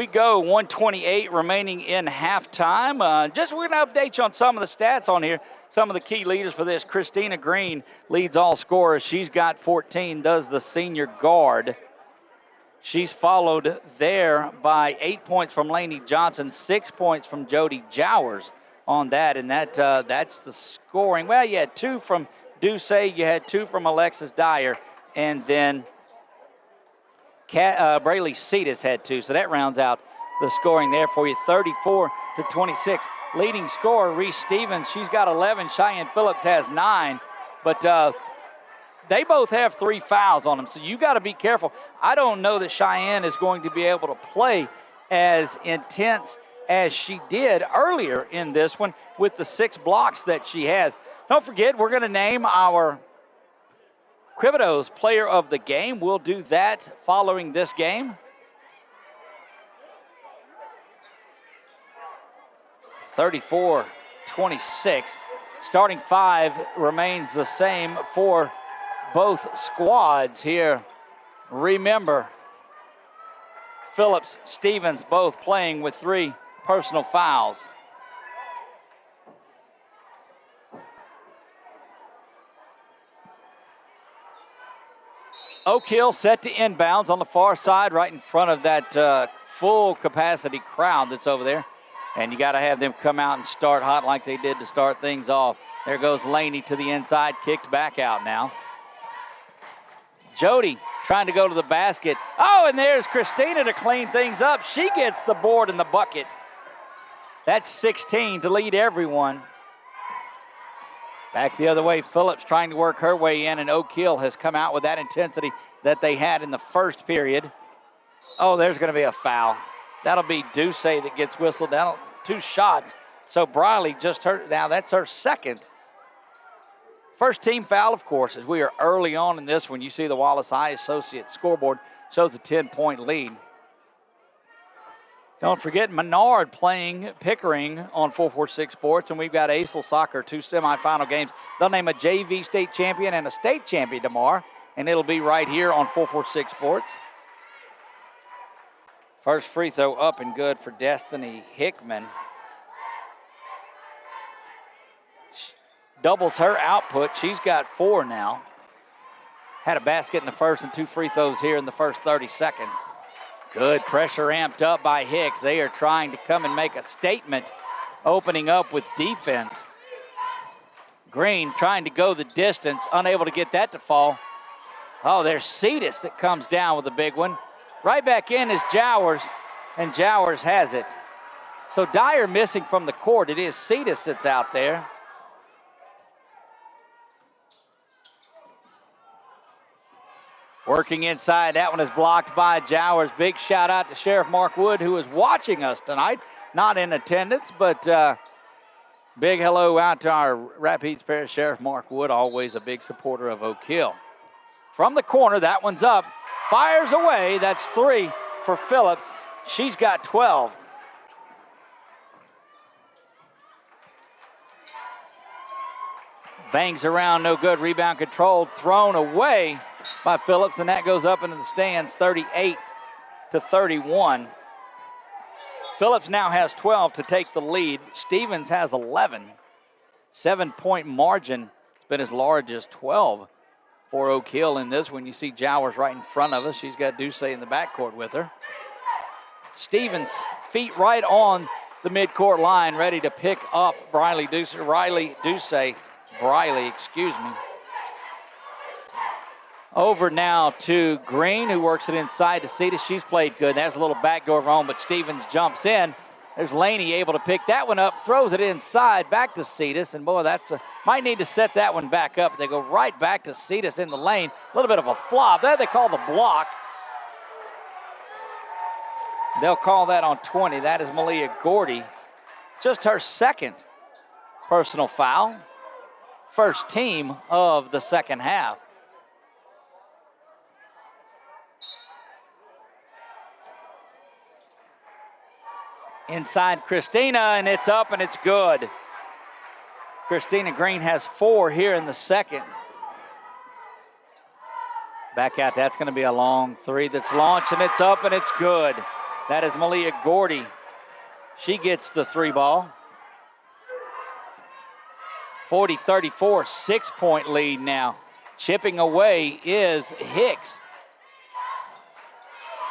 go, 128 remaining in halftime. We're going to update you on some of the stats on here, some of the key leaders for this. Christina Green leads all scorers. She's got 14, does the senior guard. She's followed there by 8 points from Lainey Johnson, 6 points from Jody Jowers on that, and that's the scoring. Well, you had 2 from Duce, you had 2 from Alexis Dyer, and then Braylee Cetus had 2, so that rounds out the scoring there for you, 34-26. Leading scorer, Reese Stevens, she's got 11. Cheyenne Phillips has 9, but they both have 3 fouls on them, so you got to be careful. I don't know that Cheyenne is going to be able to play as intense as she did earlier in this one with the 6 blocks that she has. Don't forget, we're going to name our Cribbito's player of the game. We'll do that following this game. 34-26. Starting 5 remains the same for both squads here. Remember, Phillips, Stevens both playing with 3 personal fouls. Oak Hill set to inbounds on the far side, right in front of that full capacity crowd that's over there. And you got to have them come out and start hot like they did to start things off. There goes Laney to the inside, kicked back out now. Jody trying to go to the basket. Oh, and there's Christina to clean things up. She gets the board in the bucket. That's 16 to lead everyone. Back the other way, Phillips trying to work her way in, and Oak Hill has come out with that intensity that they had in the first period. Oh, there's going to be a foul. That'll be Duce that gets whistled down. 2 shots. So Briley just hurt. Now that's her second. First team foul, of course, as we are early on in this one. You see the Wallace High Associates scoreboard shows a 10-point lead. Don't forget Menard playing Pickering on 446 Sports, and we've got Acel Soccer, 2 semifinal games. They'll name a JV state champion and a state champion tomorrow, and it'll be right here on 446 Sports. First free throw up and good for Destiny Hickman. Doubles her output. She's got 4 now. Had a basket in the first and 2 free throws here in the first 30 seconds. Good pressure amped up by Hicks. They are trying to come and make a statement, opening up with defense. Green trying to go the distance, unable to get that to fall. Oh, there's Cetus that comes down with a big one. Right back in is Jowers, and Jowers has it. So Dyer missing from the court. It is Cetus that's out there. Working inside, that one is blocked by Jowers. Big shout out to Sheriff Mark Wood, who is watching us tonight. Not in attendance, but big hello out to our Rapides Parish Sheriff Mark Wood, always a big supporter of Oak Hill. From the corner, that one's up. Fires away, that's 3 for Phillips. She's got 12. Bangs around, no good. Rebound controlled, thrown away by Phillips, and that goes up into the stands, 38-31. Phillips now has 12 to take the lead. Stevens has 11. 7-point margin. It's been as large as 12 for Oak Hill in this one. You see Jowers right in front of us. She's got Duce in the backcourt with her. Stevens, feet right on the midcourt line, ready to pick up Briley, excuse me. Over now to Green, who works it inside to Cetus. She's played good. There's a little backdoor of her own, but Stevens jumps in. There's Laney able to pick that one up, throws it inside, back to Cetus, and boy, might need to set that one back up. They go right back to Cetus in the lane. A little bit of a flop. That they call the block. They'll call that on 20. That is Malia Gordy. Just her second personal foul. First team of the second half. Inside Christina, and it's up and it's good. Christina Green has 4 here in the second. Back out, that's going to be a long three that's launched, and it's up, and it's good. That is Malia Gordy. She gets the three ball. 40-34, 6-point lead now. Chipping away is Hicks.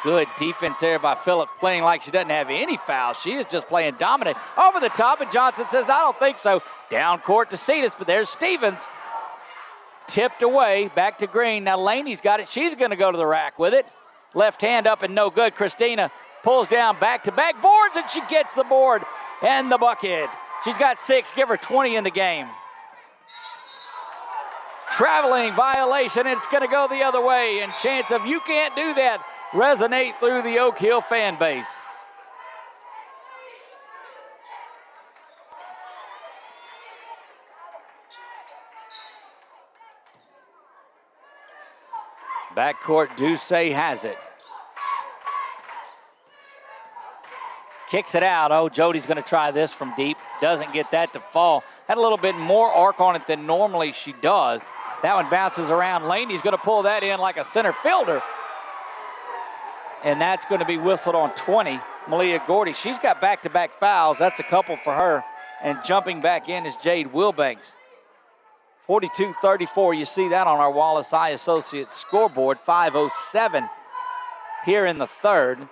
Good defense there by Phillips, playing like she doesn't have any fouls. She is just playing dominant. Over the top, and Johnson says, I don't think so. Down court to Cetus, but there's Stevens. Tipped away, back to Green. Now Laney's got it. She's going to go to the rack with it. Left hand up and no good. Christina pulls down back-to-back boards, and she gets the board and the bucket. She's got 6. Give her 20 in the game. Traveling violation, and it's going to go the other way. And chance of you can't do that resonate through the Oak Hill fan base. Backcourt, Duce has it. Kicks it out. Oh, Jody's going to try this from deep. Doesn't get that to fall. Had a little bit more arc on it than normally she does. That one bounces around. Laney's going to pull that in like a center fielder. And that's going to be whistled on 20. Malia Gordy, she's got back-to-back fouls. That's a couple for her. And jumping back in is Jade Wilbanks. 42-34, you see that on our Wallace Eye Associates scoreboard. 5:07 here in the third.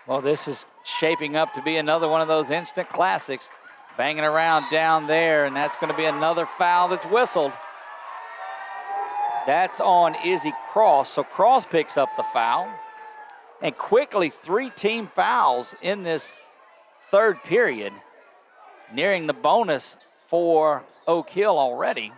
Well, this is shaping up to be another one of those instant classics. Banging around down there, and that's going to be another foul that's whistled. That's on Izzy Cross, so Cross picks up the foul. And quickly, 3 team fouls in this third period, nearing the bonus for Oak Hill already.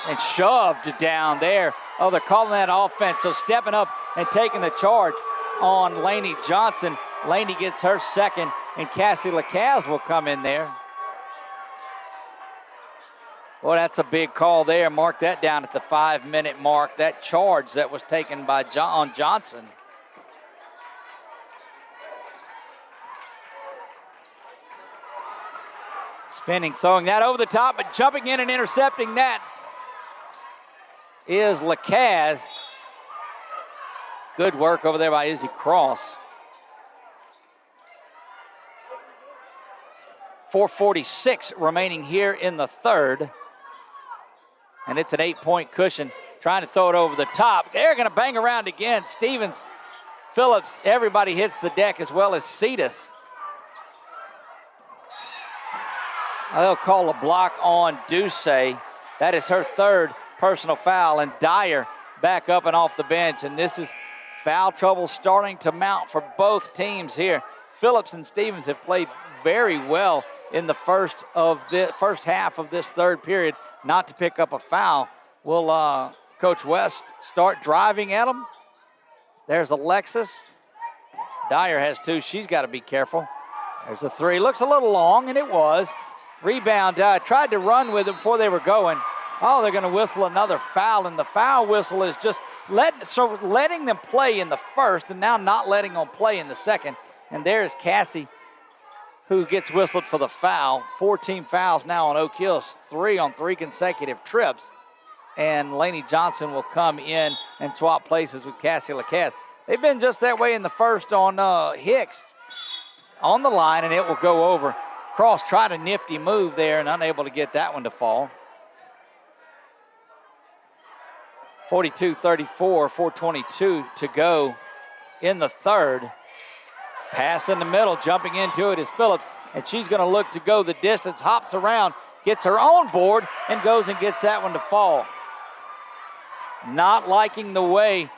And shoved down there. Oh, they're calling that offense, so stepping up and taking the charge on Lainey Johnson. Lainey gets her second, and Cassie Lacaze will come in there. Well, that's a big call there. Mark that down at the 5-minute mark. That charge that was taken by on Johnson. Spinning, throwing that over the top, but jumping in and intercepting that is Lacaze. Good work over there by Izzy Cross. 4:46 remaining here in the third. And it's an 8-point cushion. Trying to throw it over the top. They're going to bang around again. Stevens, Phillips, everybody hits the deck as well as Cetus. They'll call a block on Duce. That is her third personal foul. And Dyer back up and off the bench. And this is foul trouble starting to mount for both teams here. Phillips and Stevens have played very well in the first half of this third period, not to pick up a foul. Will Coach West start driving at them? There's Alexis. Dyer has 2. She's got to be careful. There's a 3. Looks a little long, and it was. Rebound. Tried to run with it before they were going. Oh, they're going to whistle another foul, and the foul whistle is just letting them play in the first and now not letting them play in the second. And there's Cassie, who gets whistled for the foul. 4 team fouls now on Oak Hill, 3 on 3 consecutive trips. And Lainey Johnson will come in and swap places with Cassie Lacaze. They've been just that way in the first on Hicks on the line, and it will go over. Cross tried a nifty move there and unable to get that one to fall. 42-34, 4:22 to go in the third. Pass in the middle, jumping into it is Phillips, and she's going to look to go the distance, hops around, gets her own board, and goes and gets that one to fall. Not liking the way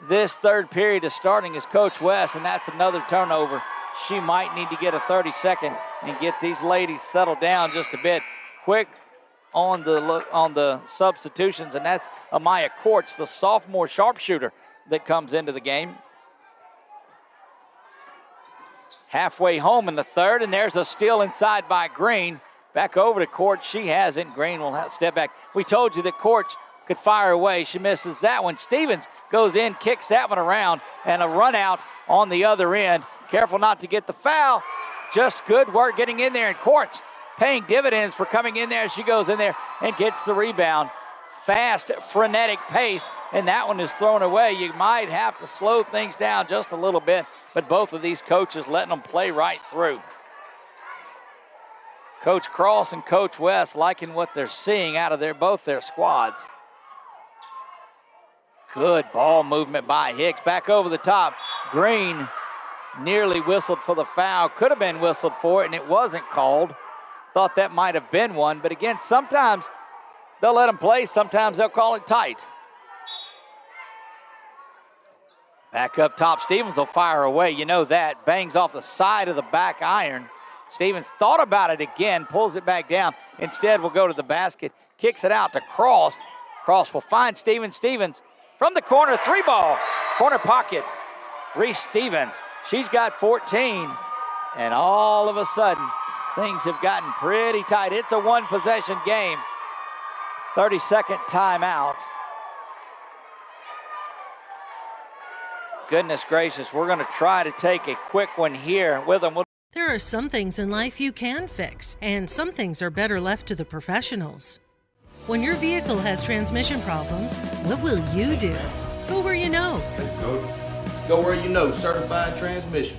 this third period is starting is Coach West, and that's another turnover. She might need to get a 30-second and get these ladies settled down just a bit. Quick on the substitutions, and that's Amaya Courts, the sophomore sharpshooter that comes into the game. Halfway home in the third, and there's a steal inside by Green. Back over to Courts. She has it. Green will have to step back. We told you that Courts could fire away. She misses that one. Stevens goes in, kicks that one around, and a run out on the other end. Careful not to get the foul. Just good work getting in there, and Courts paying dividends for coming in there. She goes in there and gets the rebound. Fast, frenetic pace, and that one is thrown away. You might have to slow things down just a little bit, but both of these coaches letting them play right through. Coach Cross and Coach West liking what they're seeing out of both their squads. Good ball movement by Hicks. Back over the top. Green nearly whistled for the foul. Could have been whistled for it, and it wasn't called. Thought that might have been one, but again, sometimes they'll let them play. Sometimes they'll call it tight. Back up top, Stevens will fire away. You know that. Bangs off the side of the back iron. Stevens thought about it again, pulls it back down. Instead, will go to the basket, kicks it out to Cross. Cross will find Stevens. Stevens from the corner, 3-ball. Corner pocket. Reese Stevens. She's got 14. And all of a sudden, things have gotten pretty tight. It's a one-possession game. 30-second timeout. Goodness gracious, we're going to try to take a quick one here with them. There are some things in life you can fix, and some things are better left to the professionals. When your vehicle has transmission problems, what will you do? Go where you know. Go where you know, Certified Transmission.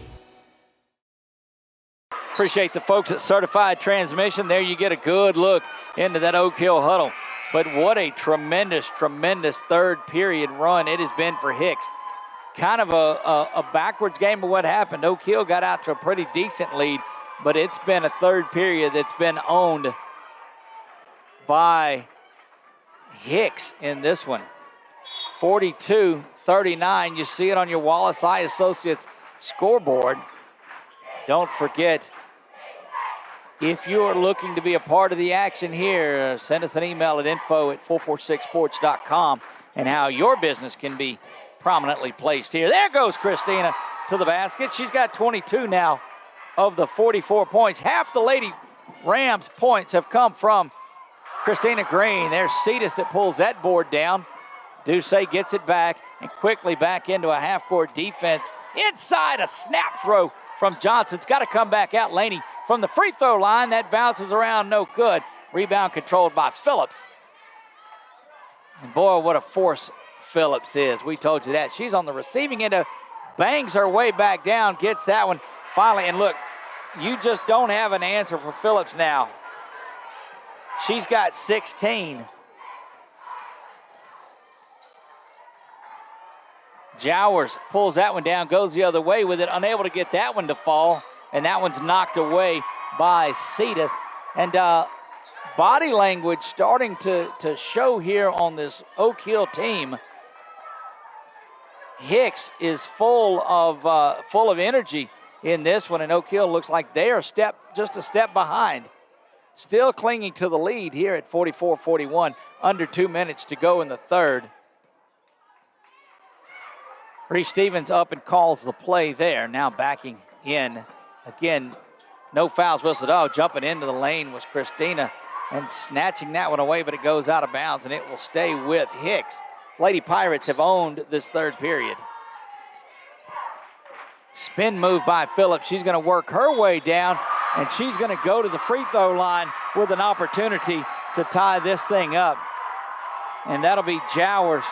Appreciate the folks at Certified Transmission. There you get a good look into that Oak Hill huddle. But what a tremendous, tremendous third period run it has been for Hicks. Kind of a backwards game of what happened. Oak Hill got out to a pretty decent lead, but it's been a third period that's been owned by Hicks in this one. 42-39. You see it on your Wallace Eye Associates scoreboard. Don't forget, if you are looking to be a part of the action here, send us an email at info@446sports.com and how your business can be prominently placed here. There goes Christina to the basket. She's got 22 now of the 44 points. Half the Lady Rams points have come from Christina Green. There's Cetus that pulls that board down. Duce gets it back and quickly back into a half-court defense. Inside, a snap throw from Johnson. It's got to come back out. Laney from the free throw line. That bounces around, no good. Rebound controlled by Phillips. And boy, what a force Phillips is. We told you that. She's on the receiving end, bangs her way back down, gets that one finally. And look, you just don't have an answer for Phillips now. She's got 16. Jowers pulls that one down, goes the other way with it, unable to get that one to fall, and that one's knocked away by Cetus. And body language starting to show here on this Oak Hill team. Hicks is full of energy in this one, and Oak Hill looks like they are just a step behind. Still clinging to the lead here at 44-41, under 2 minutes to go in the third. Reese Stevens up and calls the play there. Now backing in. Again, no fouls whistled. Oh, jumping into the lane was Christina and snatching that one away, but it goes out of bounds, and it will stay with Hicks. Lady Pirates have owned this third period. Spin move by Phillips. She's going to work her way down, and she's going to go to the free throw line with an opportunity to tie this thing up. And that'll be Jowers,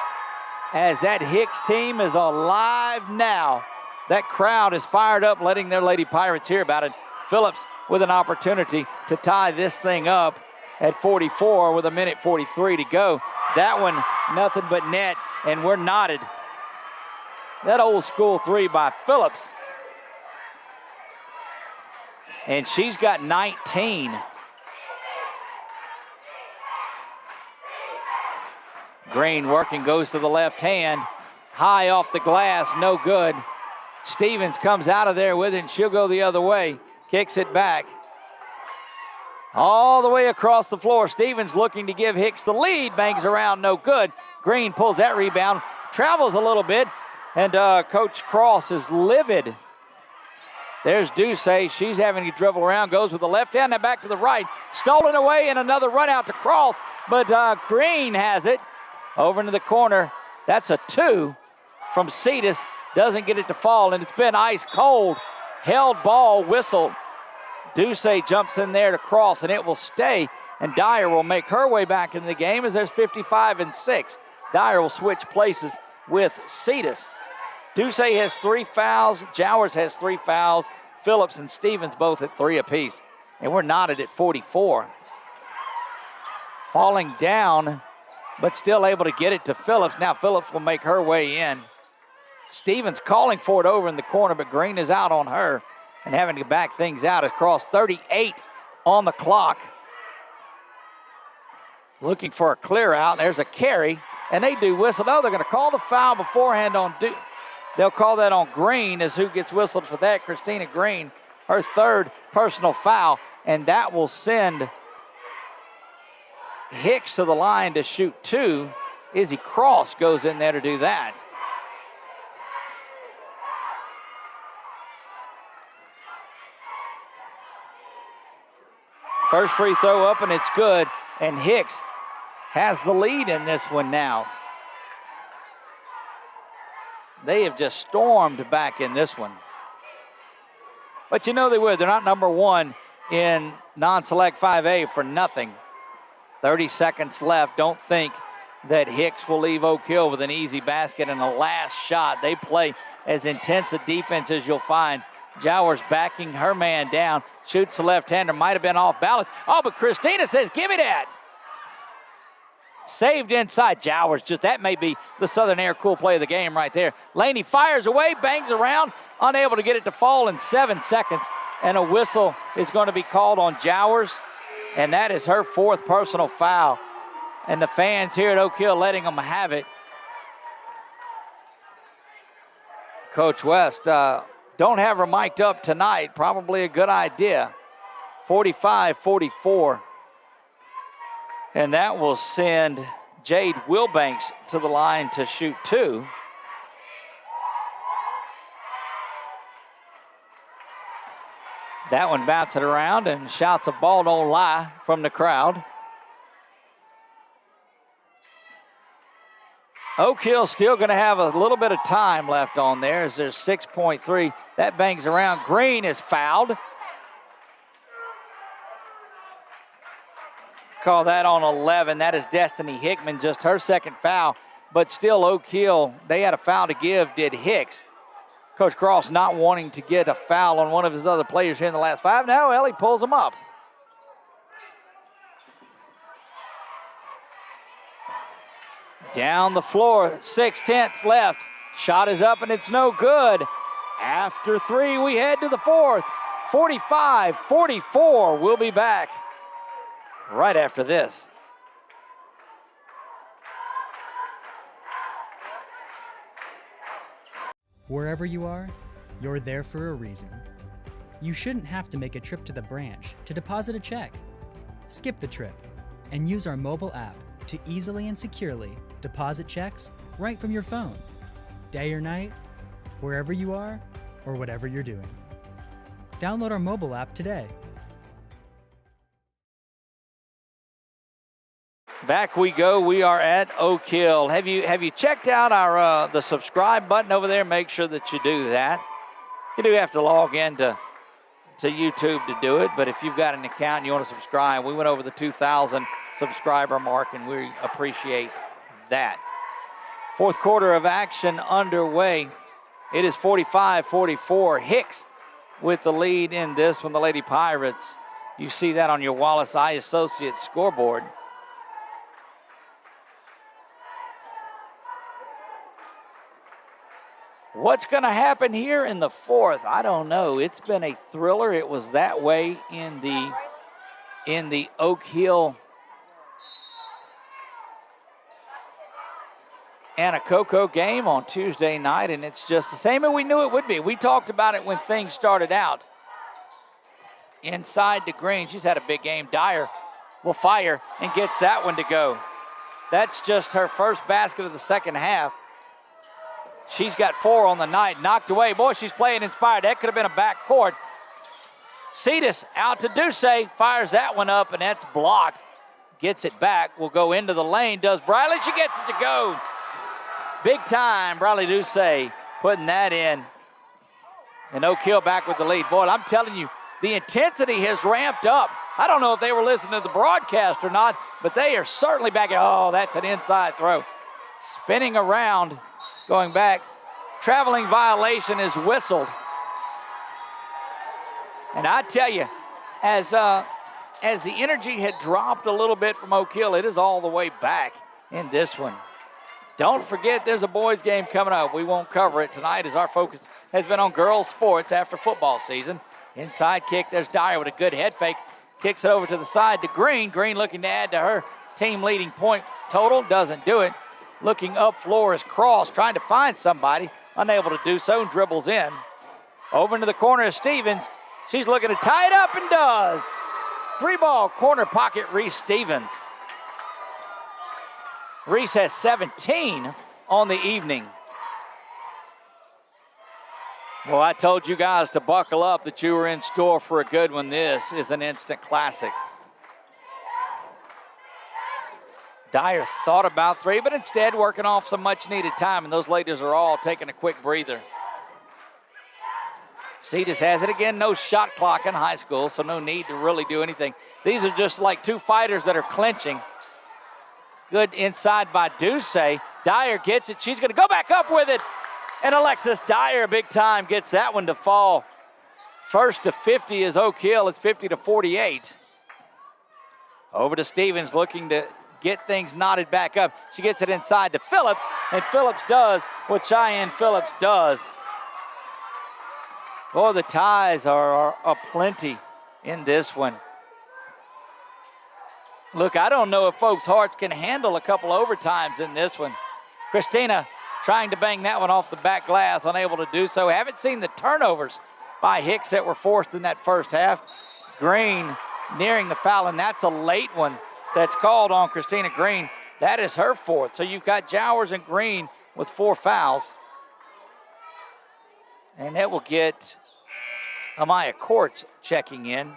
as that Hicks team is alive now. That crowd is fired up, letting their Lady Pirates hear about it. Phillips with an opportunity to tie this thing up at 44 with 1:43 to go. That one, nothing but net, and we're knotted. That old school three by Phillips. And she's got 19. Green working, goes to the left hand. High off the glass, no good. Stevens comes out of there with it, and she'll go the other way. Kicks it back. All the way across the floor. Stevens looking to give Hicks the lead. Bangs around, no good. Green pulls that rebound, travels a little bit, and Coach Cross is livid. There's Duce. She's having to dribble around, goes with the left hand, now back to the right. Stolen away, and another run out to Cross, but Green has it. Over into the corner. That's a 2 from Cetus. Doesn't get it to fall, and it's been ice cold. Held ball whistled. Ducey jumps in there to cross, and it will stay. And Dyer will make her way back into the game as there's 55-6. Dyer will switch places with Cetus. Ducey has 3 fouls. Jowers has 3 fouls. Phillips and Stevens both at 3 apiece. And we're knotted at 44. Falling down, but still able to get it to Phillips. Now Phillips will make her way in. Stevens calling for it over in the corner, but Green is out on her and having to back things out. It's crossed 38 on the clock. Looking for a clear out. There's a carry, and they do whistle. No, they're going to call the foul beforehand on They'll call that on Green as who gets whistled for that. Christina Green, her 3rd personal foul, and that will send Hicks to the line to shoot 2. Izzy Cross goes in there to do that. First free throw up, and it's good. And Hicks has the lead in this one now. They have just stormed back in this one. But you know they would. They're not number 1 in non-select 5A for nothing. 30 seconds left. Don't think that Hicks will leave Oak Hill with an easy basket and a last shot. They play as intense a defense as you'll find. Jowers backing her man down. Shoots the left-hander. Might have been off balance. Oh, but Christina says, give me that. Saved inside. Jowers, just that may be the Southern Air cool play of the game right there. Laney fires away, bangs around, unable to get it to fall in 7 seconds. And a whistle is going to be called on Jowers. And that is her 4th personal foul. And the fans here at Oak Hill letting them have it. Coach West, don't have her mic'd up tonight. Probably a good idea. 45-44. And that will send Jade Wilbanks to the line to shoot 2. That one bouncing around and shouts a ball don't lie from the crowd. Oak Hill still going to have a little bit of time left on there as there's 6.3. That bangs around. Green is fouled. Call that on 11. That is Destiny Hickman, just her 2nd foul. But still Oak Hill, they had a foul to give, did Hicks. Coach Cross not wanting to get a foul on one of his other players here in the last 5. Now Ellie pulls him up. Down the floor, 6/10 left. Shot is up and it's no good. After 3, we head to the 4th. 45-44. We'll be back right after this. Wherever you are, you're there for a reason. You shouldn't have to make a trip to the branch to deposit a check. Skip the trip and use our mobile app to easily and securely deposit checks right from your phone. Day or night, wherever you are or whatever you're doing. Download our mobile app today. Back we go. We are at Oak Hill. Have you checked out our the subscribe button over there? Make sure that you do that. You do have to log in to YouTube to do it, but if you've got an account and you want to subscribe, we went over the 2,000 subscriber mark, and we appreciate that. 4th quarter of action underway. It is 45-44. Hicks with the lead in this one, the Lady Pirates. You see that on your Wallace Eye Associates scoreboard. What's going to happen here in the 4th? I don't know. It's been a thriller. It was that way in the Oak Hill Anacoco game on Tuesday night, and it's just the same as we knew it would be. We talked about it when things started out. Inside the green, she's had a big game. Dyer will fire and gets that one to go. That's just her first basket of the 2nd half. She's got 4 on the night, knocked away. Boy, she's playing inspired. That could have been a backcourt. Cetus out to Ducey, fires that one up, and that's blocked. Gets it back, will go into the lane. Does Briley? She gets it to go. Big time, Briley Ducey putting that in. And Oak Hill back with the lead. Boy, I'm telling you, The intensity has ramped up. I don't know if they were listening to the broadcast or not, but they are certainly back. Oh, that's an inside throw. Spinning around, going back. Traveling violation is whistled. And I tell you, as the energy had dropped a little bit from Oak Hill, it is all the way back in this one. Don't forget there's a boys game coming up. We won't cover it tonight as our focus has been on girls sports after football season. Inside kick, there's Dyer with a good head fake. Kicks it over to the side to Green. Green looking to add to her team leading point total. Doesn't do it. Looking up floor is Cross trying to find somebody. Unable to do so and dribbles in. Over into the corner is Stevens. She's looking to tie it up and does. 3-ball corner pocket, Reese Stevens. Reese has 17 on the evening. Well, I told you guys to buckle up that you were in store for a good one. This is an instant classic. Dyer thought about 3, but instead working off some much-needed time, and those ladies are all taking a quick breather. Cetus has it again. No shot clock in high school, so no need to really do anything. These are just like two fighters that are clinching. Good inside by Ducey. Dyer gets it. She's going to go back up with it. And Alexis Dyer, big time, gets that one to fall. First to 50 is Oak Hill. It's 50-48. Over to Stevens looking to get things knotted back up. She gets it inside to Phillips, and Phillips does what Cheyenne Phillips does. Oh, the ties are aplenty in this one. Look, I don't know if folks' hearts can handle a couple overtimes in this one. Christina trying to bang that one off the back glass, unable to do so. Haven't seen the turnovers by Hicks that were forced in that first half. Green nearing the foul, and that's a late one that's called on Christina Green. That is her 4th. So you've got Jowers and Green with 4 fouls. And that will get Amaya Courts checking in.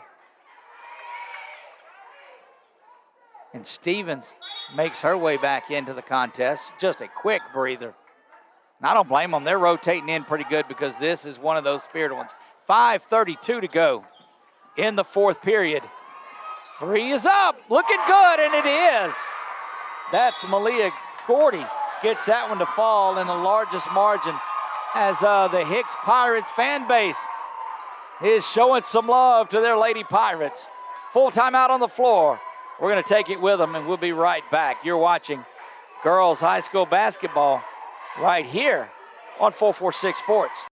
And Stevens makes her way back into the contest. Just a quick breather. And I don't blame them. They're rotating in pretty good because this is one of those spirited ones. 5:32 to go in the 4th period. 3 is up. Looking good, and it is. That's Malia Gordy. Gets that one to fall in the largest margin as the Hicks Pirates fan base is showing some love to their Lady Pirates. Full timeout on the floor. We're going to take it with them, and we'll be right back. You're watching girls high school basketball right here on 446 Sports.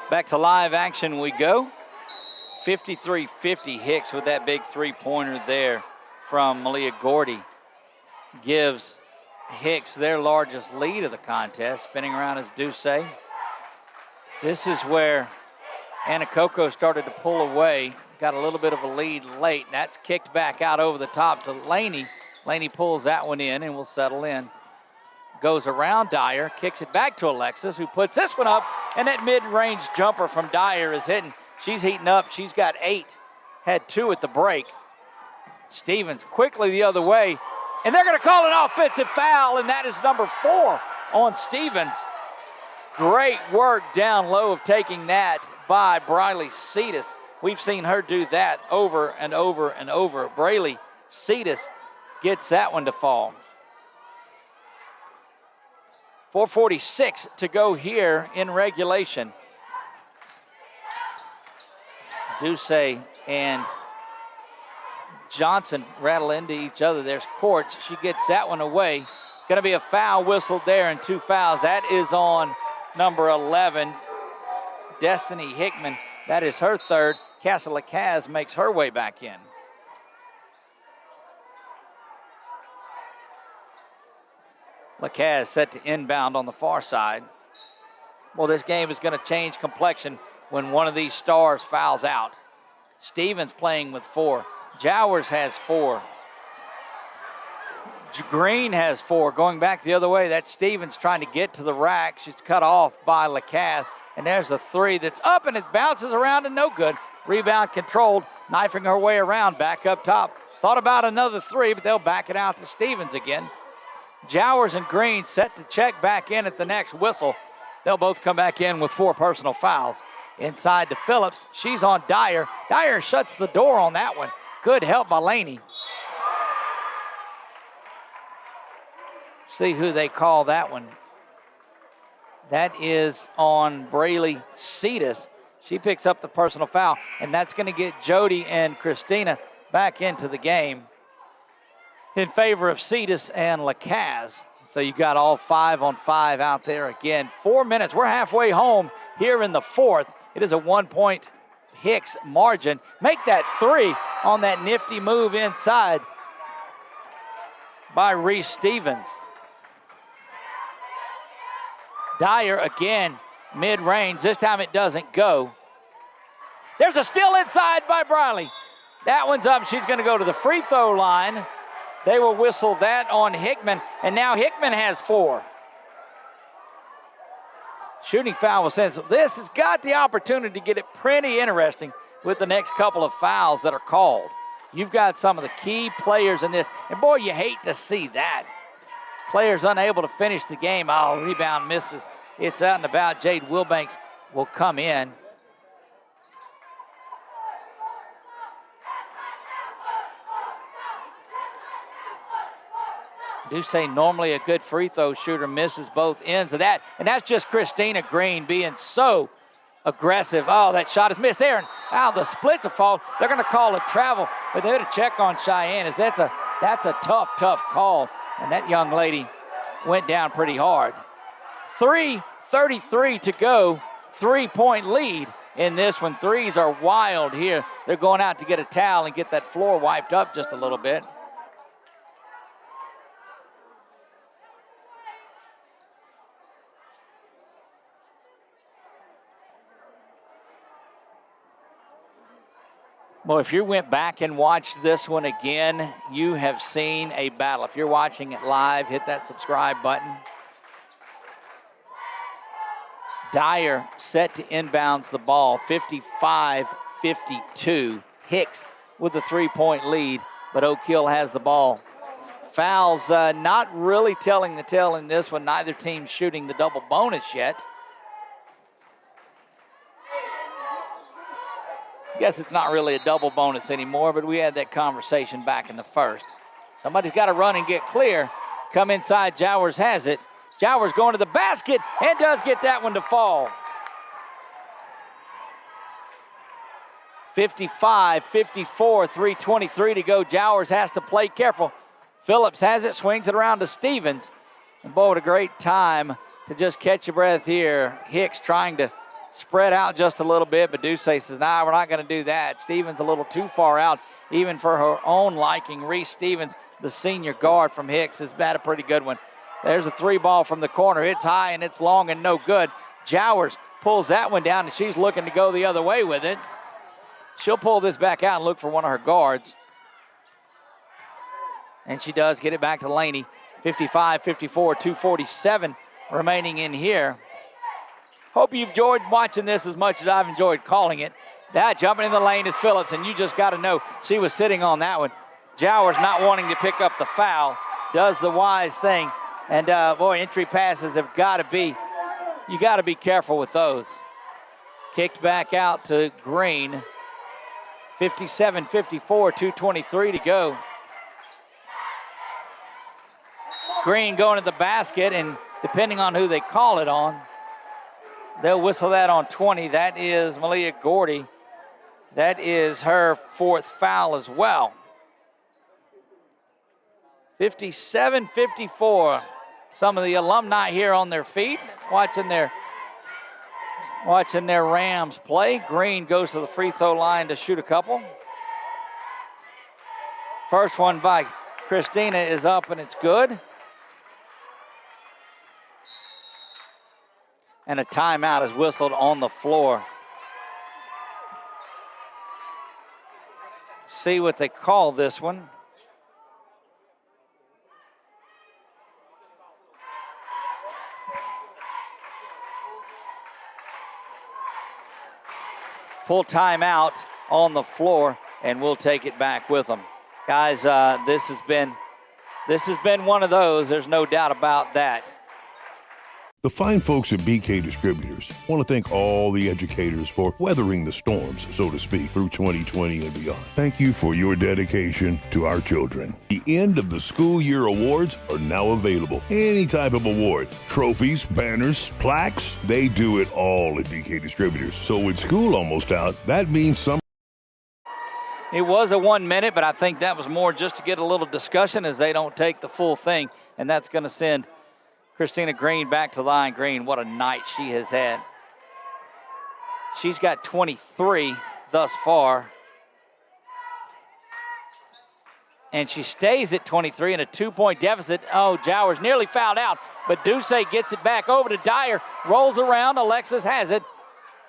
Back to live action we go. 53-50 Hicks with that big 3-pointer there from Malia Gordy. Gives Hicks their largest lead of the contest. Spinning around is Ducey. This is where Anacoco started to pull away. Got a little bit of a lead late. That's kicked back out over the top to Laney. Laney pulls that one in and will settle in. Goes around Dyer, kicks it back to Alexis, who puts this one up, and that mid-range jumper from Dyer is hitting. She's heating up. She's got 8. Had 2 at the break. Stevens quickly the other way, and they're going to call an offensive foul, and that is number 4 on Stevens. Great work down low of taking that by Briley Cetus. We've seen her do that over and over and over. Briley Cetus gets that one to fall. 4:46 to go here in regulation. Ducey and Johnson rattle into each other. There's Courts. She gets that one away. Going to be a foul whistled there and 2 fouls. That is on number 11, Destiny Hickman. That is her 3rd. Casa Lacaz makes her way back in. Lacaz set to inbound on the far side. Well, this game is going to change complexion when one of these stars fouls out. Stevens playing with 4. Jowers has 4. Green has 4. Going back the other way, that's Stevens trying to get to the rack. She's cut off by Lacaz. And there's a 3 that's up, and it bounces around and no good. Rebound controlled, knifing her way around back up top. Thought about another 3, but they'll back it out to Stevens again. Jowers and Green set to check back in at the next whistle. They'll both come back in with 4 personal fouls. Inside to Phillips. She's on Dyer. Dyer shuts the door on that one. Good help by Laney. See who they call that one. That is on Braylee Cetus. She picks up the personal foul, and that's going to get Jody and Christina back into the game in favor of Cetus and Lacaz. So you got all 5-on-5 out there again. 4 minutes. We're halfway home here in the 4th. It is a 1-point Hicks margin. Make that 3 on that nifty move inside by Reese Stevens. Dyer again, mid-range. This time it doesn't go. There's a steal inside by Briley. That one's up. She's going to go to the free throw line. They will whistle that on Hickman, and now Hickman has 4. Shooting foul was sent. So this has got the opportunity to get it pretty interesting with the next couple of fouls that are called. You've got some of the key players in this, and boy, you hate to see that. Players unable to finish the game. Oh, rebound misses. It's out and about. Jade Wilbanks will come in. Do say normally a good free throw shooter misses both ends of that. And that's just Christina Green being so aggressive. Oh, that shot is missed there. And the splits are fault. They're going to call it travel, but they're to check on Cheyenne. As that's a tough call. And that young lady went down pretty hard. 3:33 to go. 3-point lead in this one. Threes are wild here. They're going out to get a towel and get that floor wiped up just a little bit. Well, if you went back and watched this one again, you have seen a battle. If you're watching it live, hit that subscribe button. Dyer set to inbounds the ball, 55-52. Hicks with the 3-point lead, but Oak Hill has the ball. Fouls not really telling the tale in this one. Neither team shooting the double bonus yet. I guess it's not really a double bonus anymore, but we had that conversation back in the first. Somebody's got to run and get clear. Come inside, Jowers has it. Jowers going to the basket and does get that one to fall. 55-54, 3:23 to go. Jowers has to play careful. Phillips has it, swings it around to Stevens. And boy, what a great time to just catch your breath here. Hicks trying to spread out just a little bit, but Duce says, nah, we're not going to do that. Stevens a little too far out, even for her own liking. Reese Stevens, the senior guard from Hicks, has had a pretty good one. There's a 3 ball from the corner. It's high and it's long and no good. Jowers pulls that one down, and she's looking to go the other way with it. She'll pull this back out and look for one of her guards. And she does get it back to Laney. 55-54, 2:47 remaining in here. Hope you've enjoyed watching this as much as I've enjoyed calling it. That jumping in the lane is Phillips, and you just got to know she was sitting on that one. Jowers not wanting to pick up the foul, does the wise thing. And boy, entry passes have got to be, you got to be careful with those. Kicked back out to Green. 57-54, 2:23 to go. Green going to the basket, and depending on who they call it on, they'll whistle that on 20. That is Malia Gordy. That is her 4th foul as well. 57-54. Some of the alumni here on their feet, watching their Rams play. Green goes to the free throw line to shoot a couple. First one by Christina is up, and it's good. And a timeout is whistled on the floor. See what they call this one. Full timeout on the floor, and we'll take it back with them. Guys, this has been one of those. There's no doubt about that. The fine folks at BK Distributors want to thank all the educators for weathering the storms, so to speak, through 2020 and beyond. Thank you for your dedication to our children. The end of the school year awards are now available. Any type of award, trophies, banners, plaques, they do it all at BK Distributors. So with school almost out, that means some. It was a 1 minute, but I think that was more just to get a little discussion as they don't take the full thing, and that's going to send Christina Green back to the line. Green, what a night she has had. She's got 23 thus far. And she stays at 23 in a 2-point deficit. Oh, Jowers nearly fouled out, but Ducey gets it back over to Dyer. Rolls around, Alexis has it.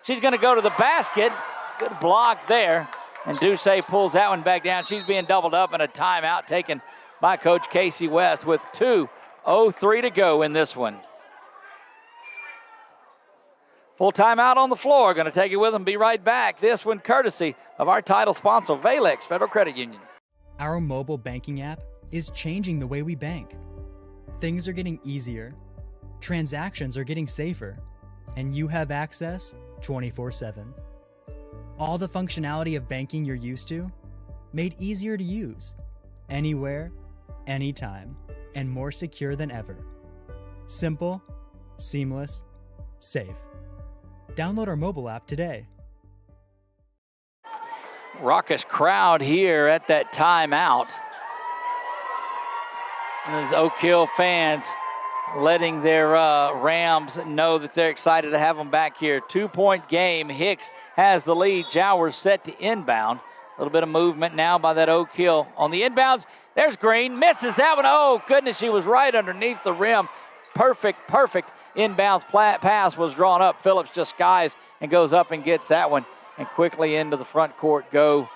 She's gonna go to the basket. Good block there. And Ducey pulls that one back down. She's being doubled up, and a timeout taken by Coach Casey West with 2:03 to go in this one. Full timeout on the floor. Going to take it with them. Be right back. This one courtesy of our title sponsor, Valex Federal Credit Union. Our mobile banking app is changing the way we bank. Things are getting easier, transactions are getting safer, and you have access 24/7. All the functionality of banking you're used to, made easier to use, anywhere, anytime, and more secure than ever. Simple, seamless, safe. Download our mobile app today. Raucous crowd here at that timeout. And those Oak Hill fans letting their Rams know that they're excited to have them back here. 2-point game. Hicks has the lead. Jowers set to inbound. A little bit of movement now by that Oak Hill. On the inbounds, there's Green. Misses that one. Oh, goodness, she was right underneath the rim. Perfect inbounds pass was drawn up. Phillips just skies and goes up and gets that one. And quickly into the front court go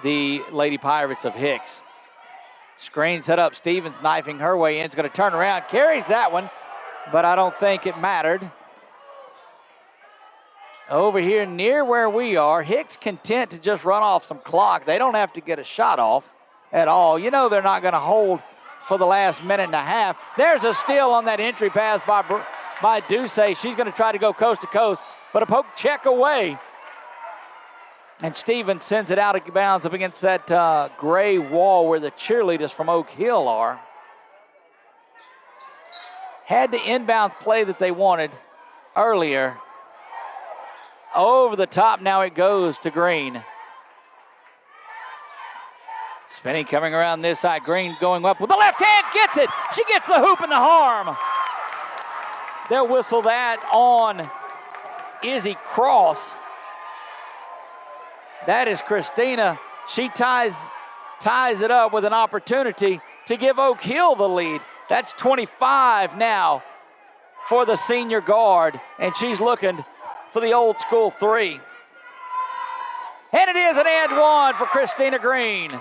the Lady Pirates of Hicks. Screen set up. Stevens knifing her way in. Is going to turn around. Carries that one, but I don't think it mattered. Over here near where we are, Hicks content to just run off some clock. They don't have to get a shot off at all. You know they're not going to hold for the last minute and a half. There's a steal on that entry pass by Ducey. She's going to try to go coast to coast, but a poke check away. And Stevens sends it out of bounds up against that gray wall where the cheerleaders from Oak Hill are. Had the inbounds play that they wanted earlier. Over the top, now it goes to Green. Spinning coming around this side. Green going up with the left hand, gets it. She gets the hoop and the harm. They'll whistle that on Izzy Cross. That is Christina. She ties it up with an opportunity to give Oak Hill the lead. That's 25 now for the senior guard, and she's looking for the old school three. And it is an and one for Christina Green.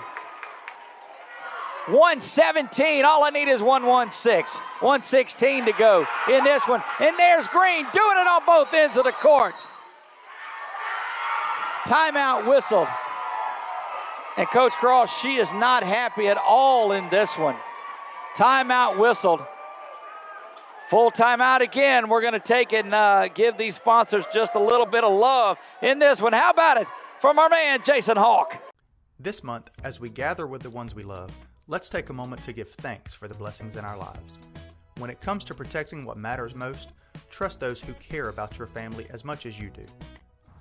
117, all I need is 116. 116 to go in this one. And there's Green doing it on both ends of the court. Timeout whistled. And Coach Cross, she is not happy at all in this one. Timeout whistled. Full timeout again. We're going to take it and give these sponsors just a little bit of love in this one. How about it from our man, Jason Hawk? This month, as we gather with the ones we love, let's take a moment to give thanks for the blessings in our lives. When it comes to protecting what matters most, trust those who care about your family as much as you do.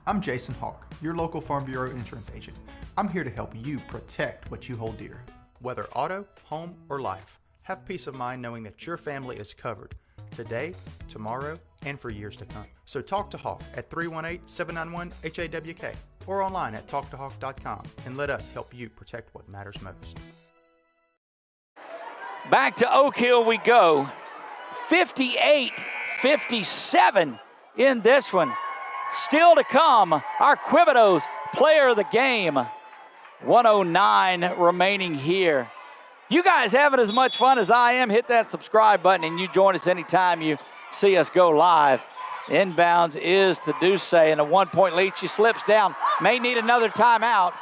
I'm Jason Hawk, your local Farm Bureau insurance agent. I'm here to help you protect what you hold dear. Whether auto, home, or life, have peace of mind knowing that your family is covered today, tomorrow, and for years to come. So talk to Hawk at 318-791-HAWK or online at talktohawk.com and let us help you protect what matters most. Back to Oak Hill we go. 58-57 in this one. Still to come, our Quibidos player of the game. 109 remaining here. You guys having as much fun as I am? Hit that subscribe button and you join us anytime you see us go live. Inbounds is to Duce, and a 1-point lead. She slips down, may need another timeout.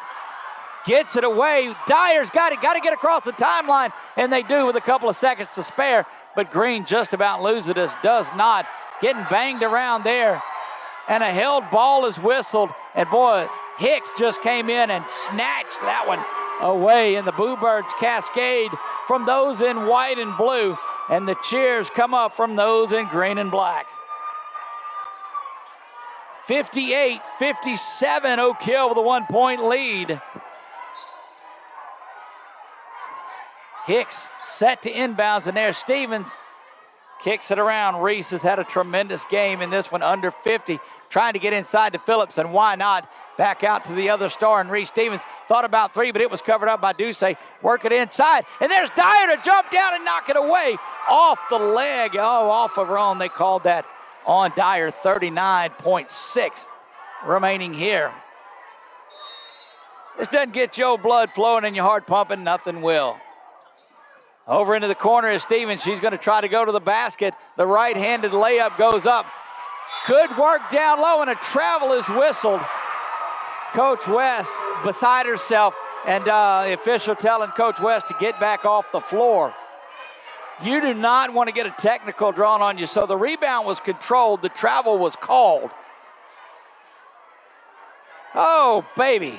Gets it away. Dyer's got to get across the timeline, and they do with a couple of seconds to spare. But Green just about loses it, does not. Getting banged around there, and a held ball is whistled. And boy, Hicks just came in and snatched that one away, and the Bluebirds cascade from those in white and blue, and the cheers come up from those in green and black. 58-57, Oak Hill with a 1-point lead. Hicks set to inbounds, and there's Stevens. Kicks it around. Reese has had a tremendous game in this one, under 50, trying to get inside to Phillips, and why not? Back out to the other star, and Reese Stevens thought about three, but it was covered up by Duce. Work it inside, and there's Dyer to jump down and knock it away off the leg. Oh, off of her own. They called that on Dyer. 39.6 remaining here. This doesn't get your blood flowing and your heart pumping, nothing will. Over into the corner is Stevens. She's going to try to go to the basket. The right-handed layup goes up. Good work down low, and a travel is whistled. Coach West beside herself, and the official telling Coach West to get back off the floor. You do not want to get a technical drawn on you, so the rebound was controlled. The travel was called. Oh, baby.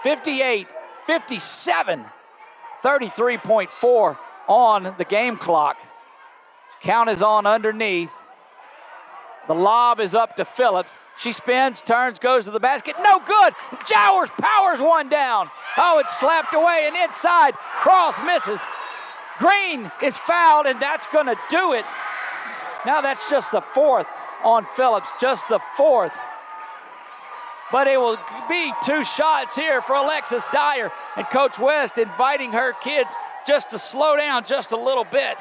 58-57. 33.4 on the game clock. Count is on underneath. The lob is up to Phillips. She spins, turns, goes to the basket. No good. Jowers powers one down. Oh, it's slapped away and inside. Cross misses. Green is fouled, and that's going to do it. Now that's just the fourth on Phillips, just the fourth. But it will be two shots here for Alexis Dyer, and Coach West inviting her kids just to slow down just a little bit.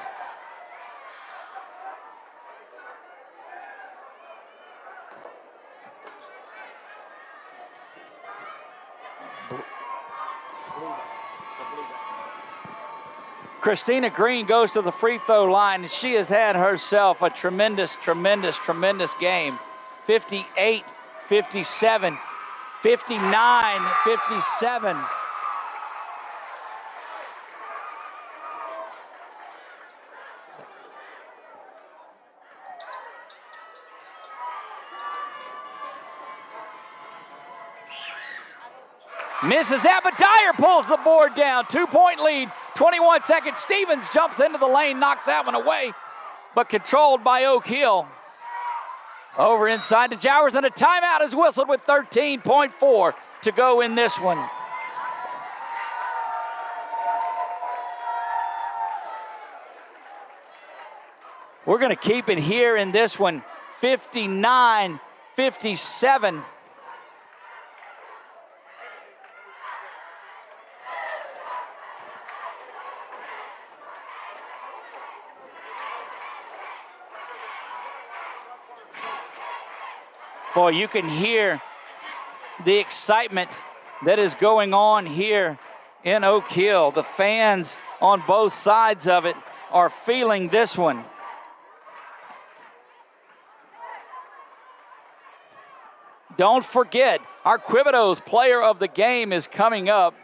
Christina Green goes to the free throw line, and she has had herself a tremendous, tremendous, tremendous game. 58, 57, 59, 57. Misses that, but Dyer pulls the board down. 2-point lead, 21 seconds. Stevens jumps into the lane, knocks that one away, but controlled by Oak Hill. Over inside to Jowers, and a timeout is whistled with 13.4 to go in this one. We're going to keep it here in this one, 59-57. Boy, you can hear the excitement that is going on here in Oak Hill. The fans on both sides of it are feeling this one. Don't forget, our Quibidos player of the game is coming up.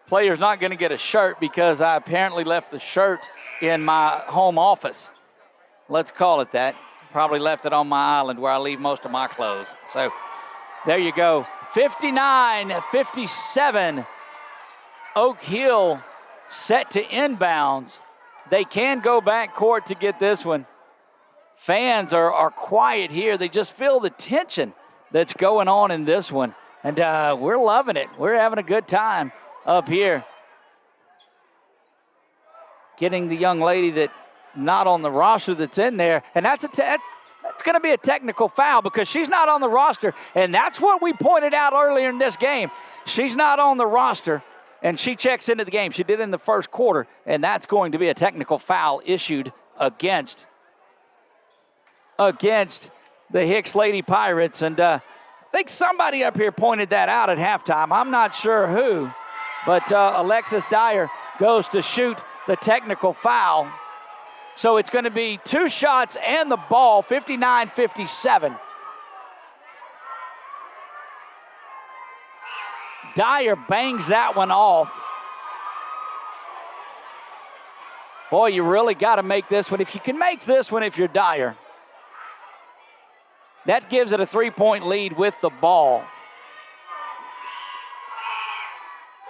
Player's not going to get a shirt because I apparently left the shirt in my home office. Let's call it that. Probably left it on my island where I leave most of my clothes. So there you go. 59-57. Oak Hill set to inbounds. They can go back court to get this one. Fans are quiet here. They just feel the tension that's going on in this one. And we're loving it. We're having a good time up here. Getting the young lady that not on the roster that's in there, and that's going to be a technical foul because she's not on the roster, and that's what we pointed out earlier in this game. She's not on the roster, and she checks into the game. She did in the first quarter, and that's going to be a technical foul issued against the Hicks Lady Pirates. And I think somebody up here pointed that out at halftime. I'm not sure who, but Alexis Dyer goes to shoot the technical foul. So it's going to be 2 shots and the ball, 59-57. Dyer bangs that one off. Boy, you really got to make this one. If you can make this one, if you're Dyer, that gives it a 3-point lead with the ball.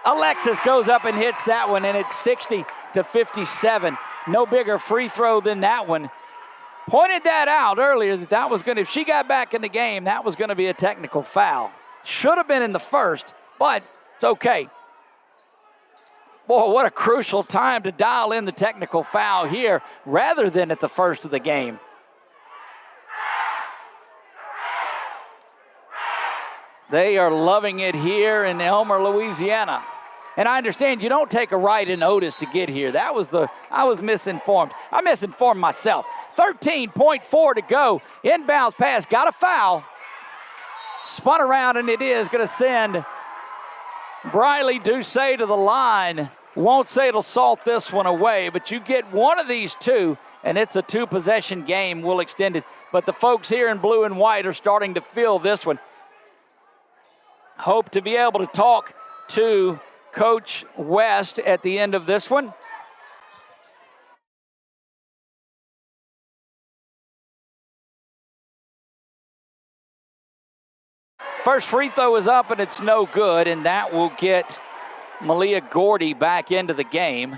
Alexis goes up and hits that one, and it's 60-57. No bigger free throw than that one. Pointed that out earlier that was going to, if she got back in the game, that was going to be a technical foul. Should have been in the first, but it's okay. Boy, what a crucial time to dial in the technical foul here rather than at the first of the game. They are loving it here in Elmer, Louisiana. And I understand you don't take a ride in Otis to get here. I was misinformed. I misinformed myself. 13.4 to go. Inbounds pass, got a foul. Spun around, and it is going to send Briley Doucet to the line. Won't say it'll salt this one away, but you get one of these two, and it's a 2-possession game. We'll extend it. But the folks here in blue and white are starting to feel this one. Hope to be able to talk to Coach West at the end of this one. First free throw is up, and it's no good, and that will get Malia Gordy back into the game.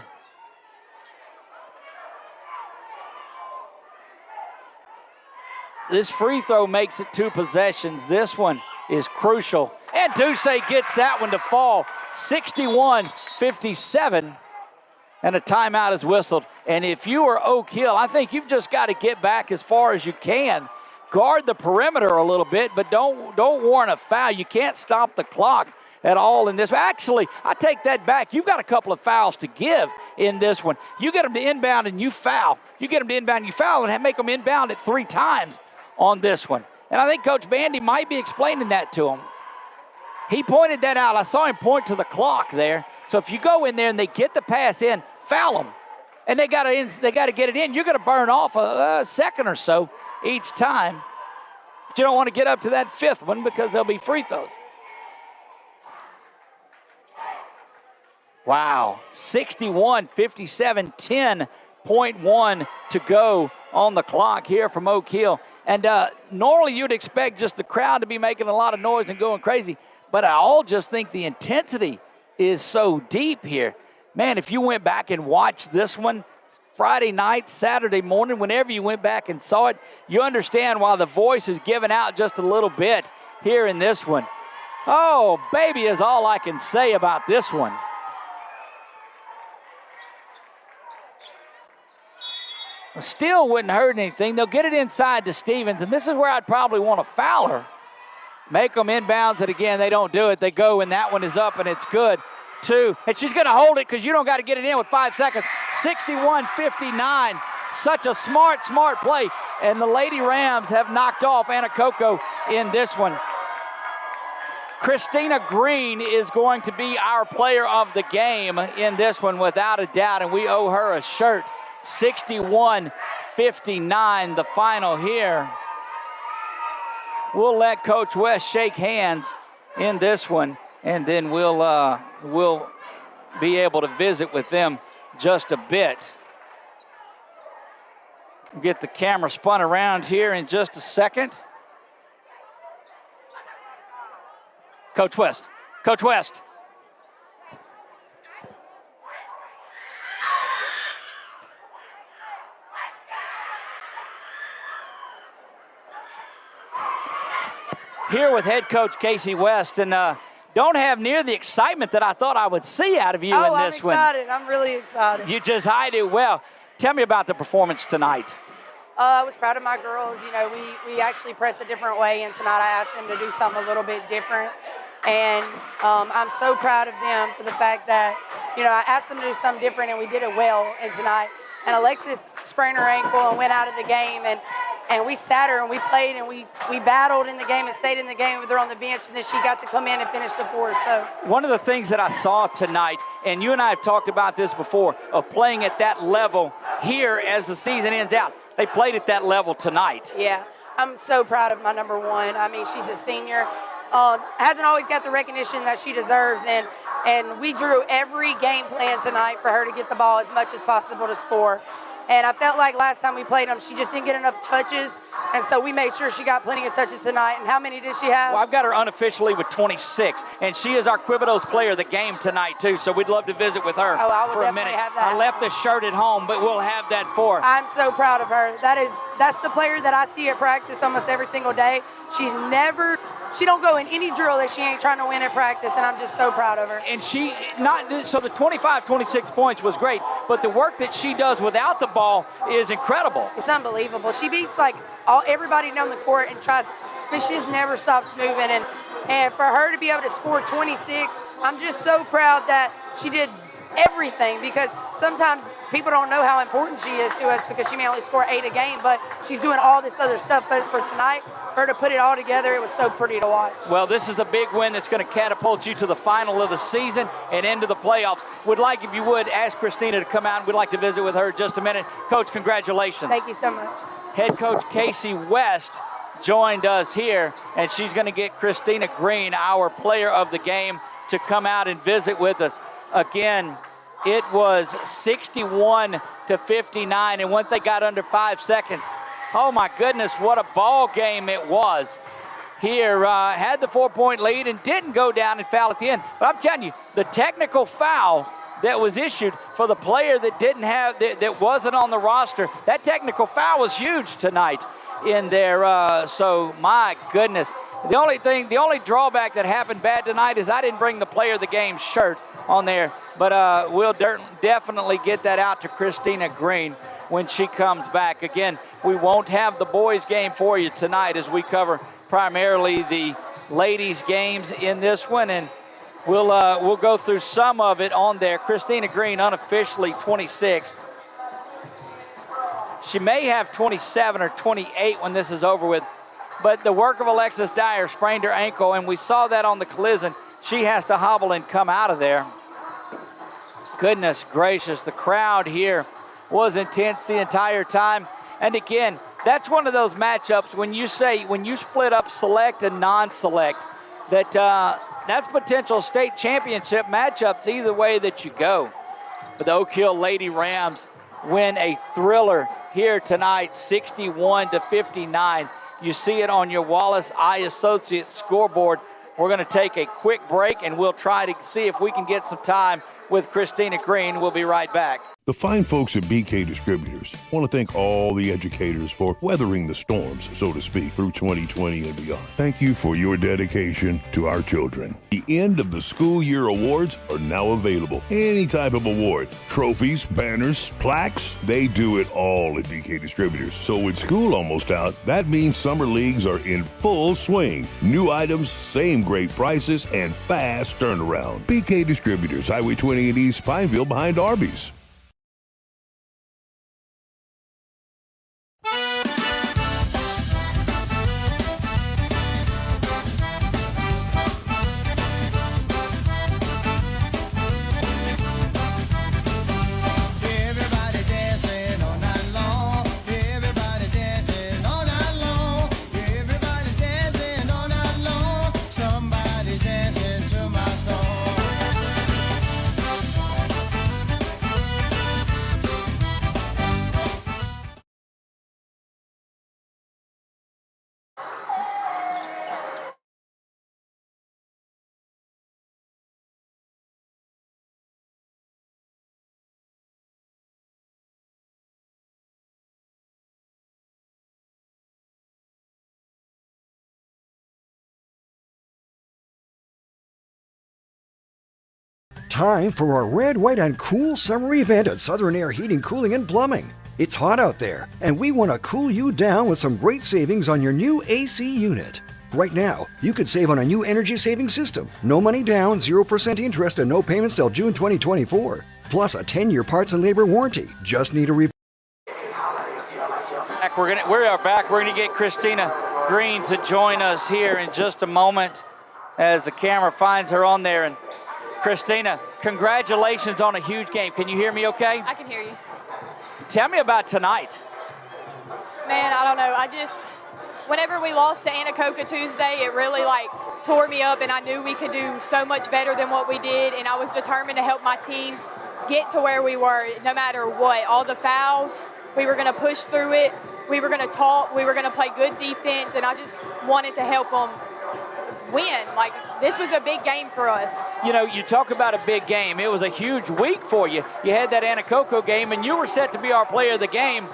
This free throw makes it 2 possessions. This one is crucial. And Doucet gets that one to fall. 61-57. And a timeout is whistled. And if you are Oak Hill, I think you've just got to get back as far as you can. Guard the perimeter a little bit, but don't warrant a foul. You can't stop the clock at all in this. Actually, I take that back. You've got a couple of fouls to give in this one. You get them to inbound and you foul. You get them to inbound and you foul and make them inbound it 3 times on this one. And I think Coach Bandy might be explaining that to him. He pointed that out. I saw him point to the clock there. So if you go in there and they get the pass in, foul them. And they got to get it in. You're going to burn off a second or so each time. But you don't want to get up to that 5th one because there'll be free throws. Wow, 61-57, 10.1 to go on the clock here from Oak Hill. And normally you'd expect just the crowd to be making a lot of noise and going crazy, but I all just think the intensity is so deep here. Man, if you went back and watched this one Friday night, Saturday morning, whenever you went back and saw it, you understand why the voice is giving out just a little bit here in this one. Oh, baby is all I can say about this one. Still wouldn't hurt anything. They'll get it inside to Stevens, and this is where I'd probably want to foul her. Make them inbounds it again. They don't do it. They go, and that one is up, and it's good. 2. And she's going to hold it because you don't got to get it in with 5 seconds. 61-59. Such a smart play. And the Lady Rams have knocked off Anna Coco in this one. Christina Green is going to be our player of the game in this one without a doubt, and we owe her a shirt. 61-59, the final here. We'll let Coach West shake hands in this one, and then we'll be able to visit with them just a bit. We'll get the camera spun around here in just a second. Coach West. Coach West. Here with head coach Casey West, and don't have near the excitement that I thought I would see out of you in this one. I'm excited. I'm really excited. You just hide it well. Tell me about the performance tonight. I was proud of my girls. You know, we actually pressed a different way, and tonight I asked them to do something a little bit different. And I'm so proud of them for the fact that, you know, I asked them to do something different, and we did it well. And tonight, and Alexis sprained her ankle and went out of the game. And and we sat her and we played and we battled in the game and stayed in the game with her on the bench, and then she got to come in and finish the fourth. So one of the things that I saw tonight, and you and I have talked about this before, of playing at that level here as the season ends out. They played at that level tonight. Yeah, I'm so proud of my number one. I mean, she's a senior. Hasn't always got the recognition that she deserves, and we drew every game plan tonight for her to get the ball as much as possible to score. And I felt like last time we played them, she just didn't get enough touches, and so we made sure she got plenty of touches tonight. And how many did she have? Well, I've got her unofficially with 26, and she is our Quibitos player of the game tonight, too, so we'd love to visit with her for a minute. Have that. I left the shirt at home, but we'll have that for her. I'm so proud of her. That's the player that I see at practice almost every single day. She don't go in any drill that she ain't trying to win at practice, and I'm just so proud of her. And so the 25, 26 points was great, but the work that she does without the ball is incredible. It's unbelievable. She beats everybody down the court and but she just never stops moving. And for her to be able to score 26, I'm just so proud that she did everything, because sometimes people don't know how important she is to us because she may only score 8 a game, but she's doing all this other stuff. But for tonight, her to put it all together, it was so pretty to watch. Well, this is a big win that's going to catapult you to the final of the season and into the playoffs. Would like, if you would, ask Christina to come out. We'd like to visit with her in just a minute. Coach, congratulations. Thank you so much. Head coach Casey West joined us here, and she's going to get Christina Green, our player of the game, to come out and visit with us. Again, it was 61-59, and once they got under 5 seconds, oh my goodness, what a ball game it was. Here, had the 4-point lead and didn't go down and foul at the end. But I'm telling you, the technical foul that was issued for the player that didn't have, that wasn't on the roster, that technical foul was huge tonight in there. So my goodness, the only drawback that happened bad tonight is I didn't bring the player of the game shirt on there, but we'll definitely get that out to Christina Green when she comes back. Again, we won't have the boys game for you tonight as we cover primarily the ladies games in this one, and we'll go through some of it on there. Christina Green unofficially 26. She may have 27 or 28 when this is over with, but the work of Alexis Dyer sprained her ankle, and we saw that on the collision. She has to hobble and come out of there. Goodness gracious, the crowd here was intense the entire time. And again, that's one of those matchups when you split up select and non-select, that's potential state championship matchups either way that you go. But the Oak Hill Lady Rams win a thriller here tonight, 61-59. You see it on your Wallace Eye Associates scoreboard. We're going to take a quick break, and we'll try to see if we can get some time with Christina Green. We'll be right back. The fine folks at BK Distributors want to thank all the educators for weathering the storms, so to speak, through 2020 and beyond. Thank you for your dedication to our children. The end of the school year awards are now available. Any type of award, trophies, banners, plaques, they do it all at BK Distributors. So with school almost out, that means summer leagues are in full swing. New items, same great prices, and fast turnaround. BK Distributors, Highway 20 in East Pineville behind Arby's. Time for a red, white, and cool summer event at Southern Air Heating, Cooling, and Plumbing. It's hot out there, and we want to cool you down with some great savings on your new AC unit. Right now, you could save on a new energy-saving system. No money down, 0% interest, and no payments till June 2024. Plus a 10-year parts and labor warranty. Just need a Back back. We are back. We're gonna get Christina Green to join us here in just a moment as the camera finds her on there. And Christina, congratulations on a huge game. Can you hear me okay? I can hear you. Tell me about tonight. Man, I don't know. Whenever we lost to Anacoca Tuesday, it really tore me up, and I knew we could do so much better than what we did, and I was determined to help my team get to where we were no matter what. All the fouls, we were going to push through it. We were going to talk. We were going to play good defense, and I just wanted to help them win. This was a big game for us. You know, you talk about a big game. It was a huge week for you. You had that Anacoca game, and you were set to be our player of the game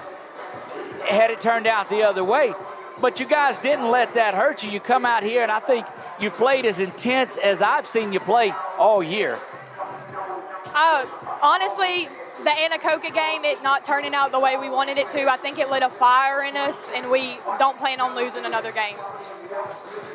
had it turned out the other way. But you guys didn't let that hurt you. You come out here, and I think you've played as intense as I've seen you play all year. Honestly, the Anacoca game, it not turning out the way we wanted it to, I think it lit a fire in us, and we don't plan on losing another game.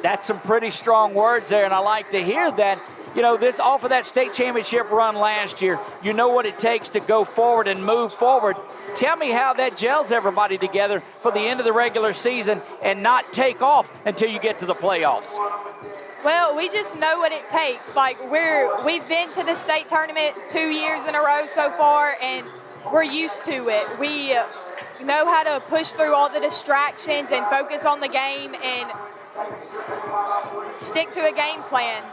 That's some pretty strong words there, and I like to hear that. You know, this off of that state championship run last year, you know what it takes to go forward and move forward. Tell me how that gels everybody together for the end of the regular season and not take off until you get to the playoffs. Well, we just know what it takes. We've been to the state tournament 2 years in a row so far, and we're used to it. We know how to push through all the distractions and focus on the game and stick to a game plan.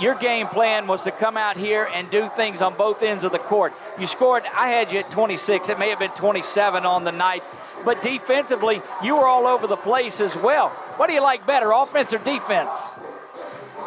Your game plan was to come out here and do things on both ends of the court. You scored, I had you at 26. It may have been 27 on the night. But defensively, you were all over the place as well. What do you like better, offense or defense?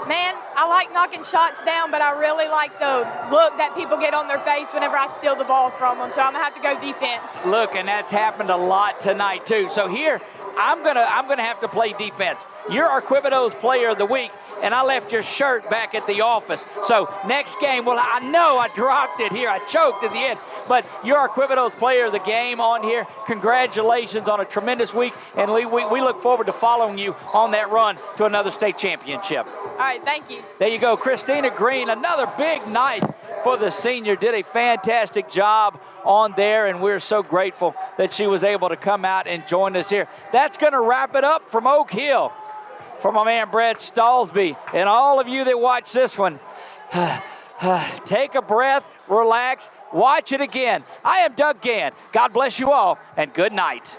Man, I like knocking shots down, but I really like the look that people get on their face whenever I steal the ball from them. So I'm going to have to go defense. Look, and that's happened a lot tonight, too. So here, I'm gonna have to play defense. You're our Quibido's player of the week, and I left your shirt back at the office. So next game, well, I know I dropped it here. I choked at the end. But you're our Quibido's player of the game on here. Congratulations on a tremendous week, and we look forward to following you on that run to another state championship. All right, thank you. There you go, Christina Green, another big night for the senior. Did a fantastic job on there, and we're so grateful that she was able to come out and join us here. That's going to wrap it up from Oak Hill. For my man Brett Stallsby and all of you that watch this one, take a breath, relax, watch it again. I am Doug Gann. God bless you all, and good night.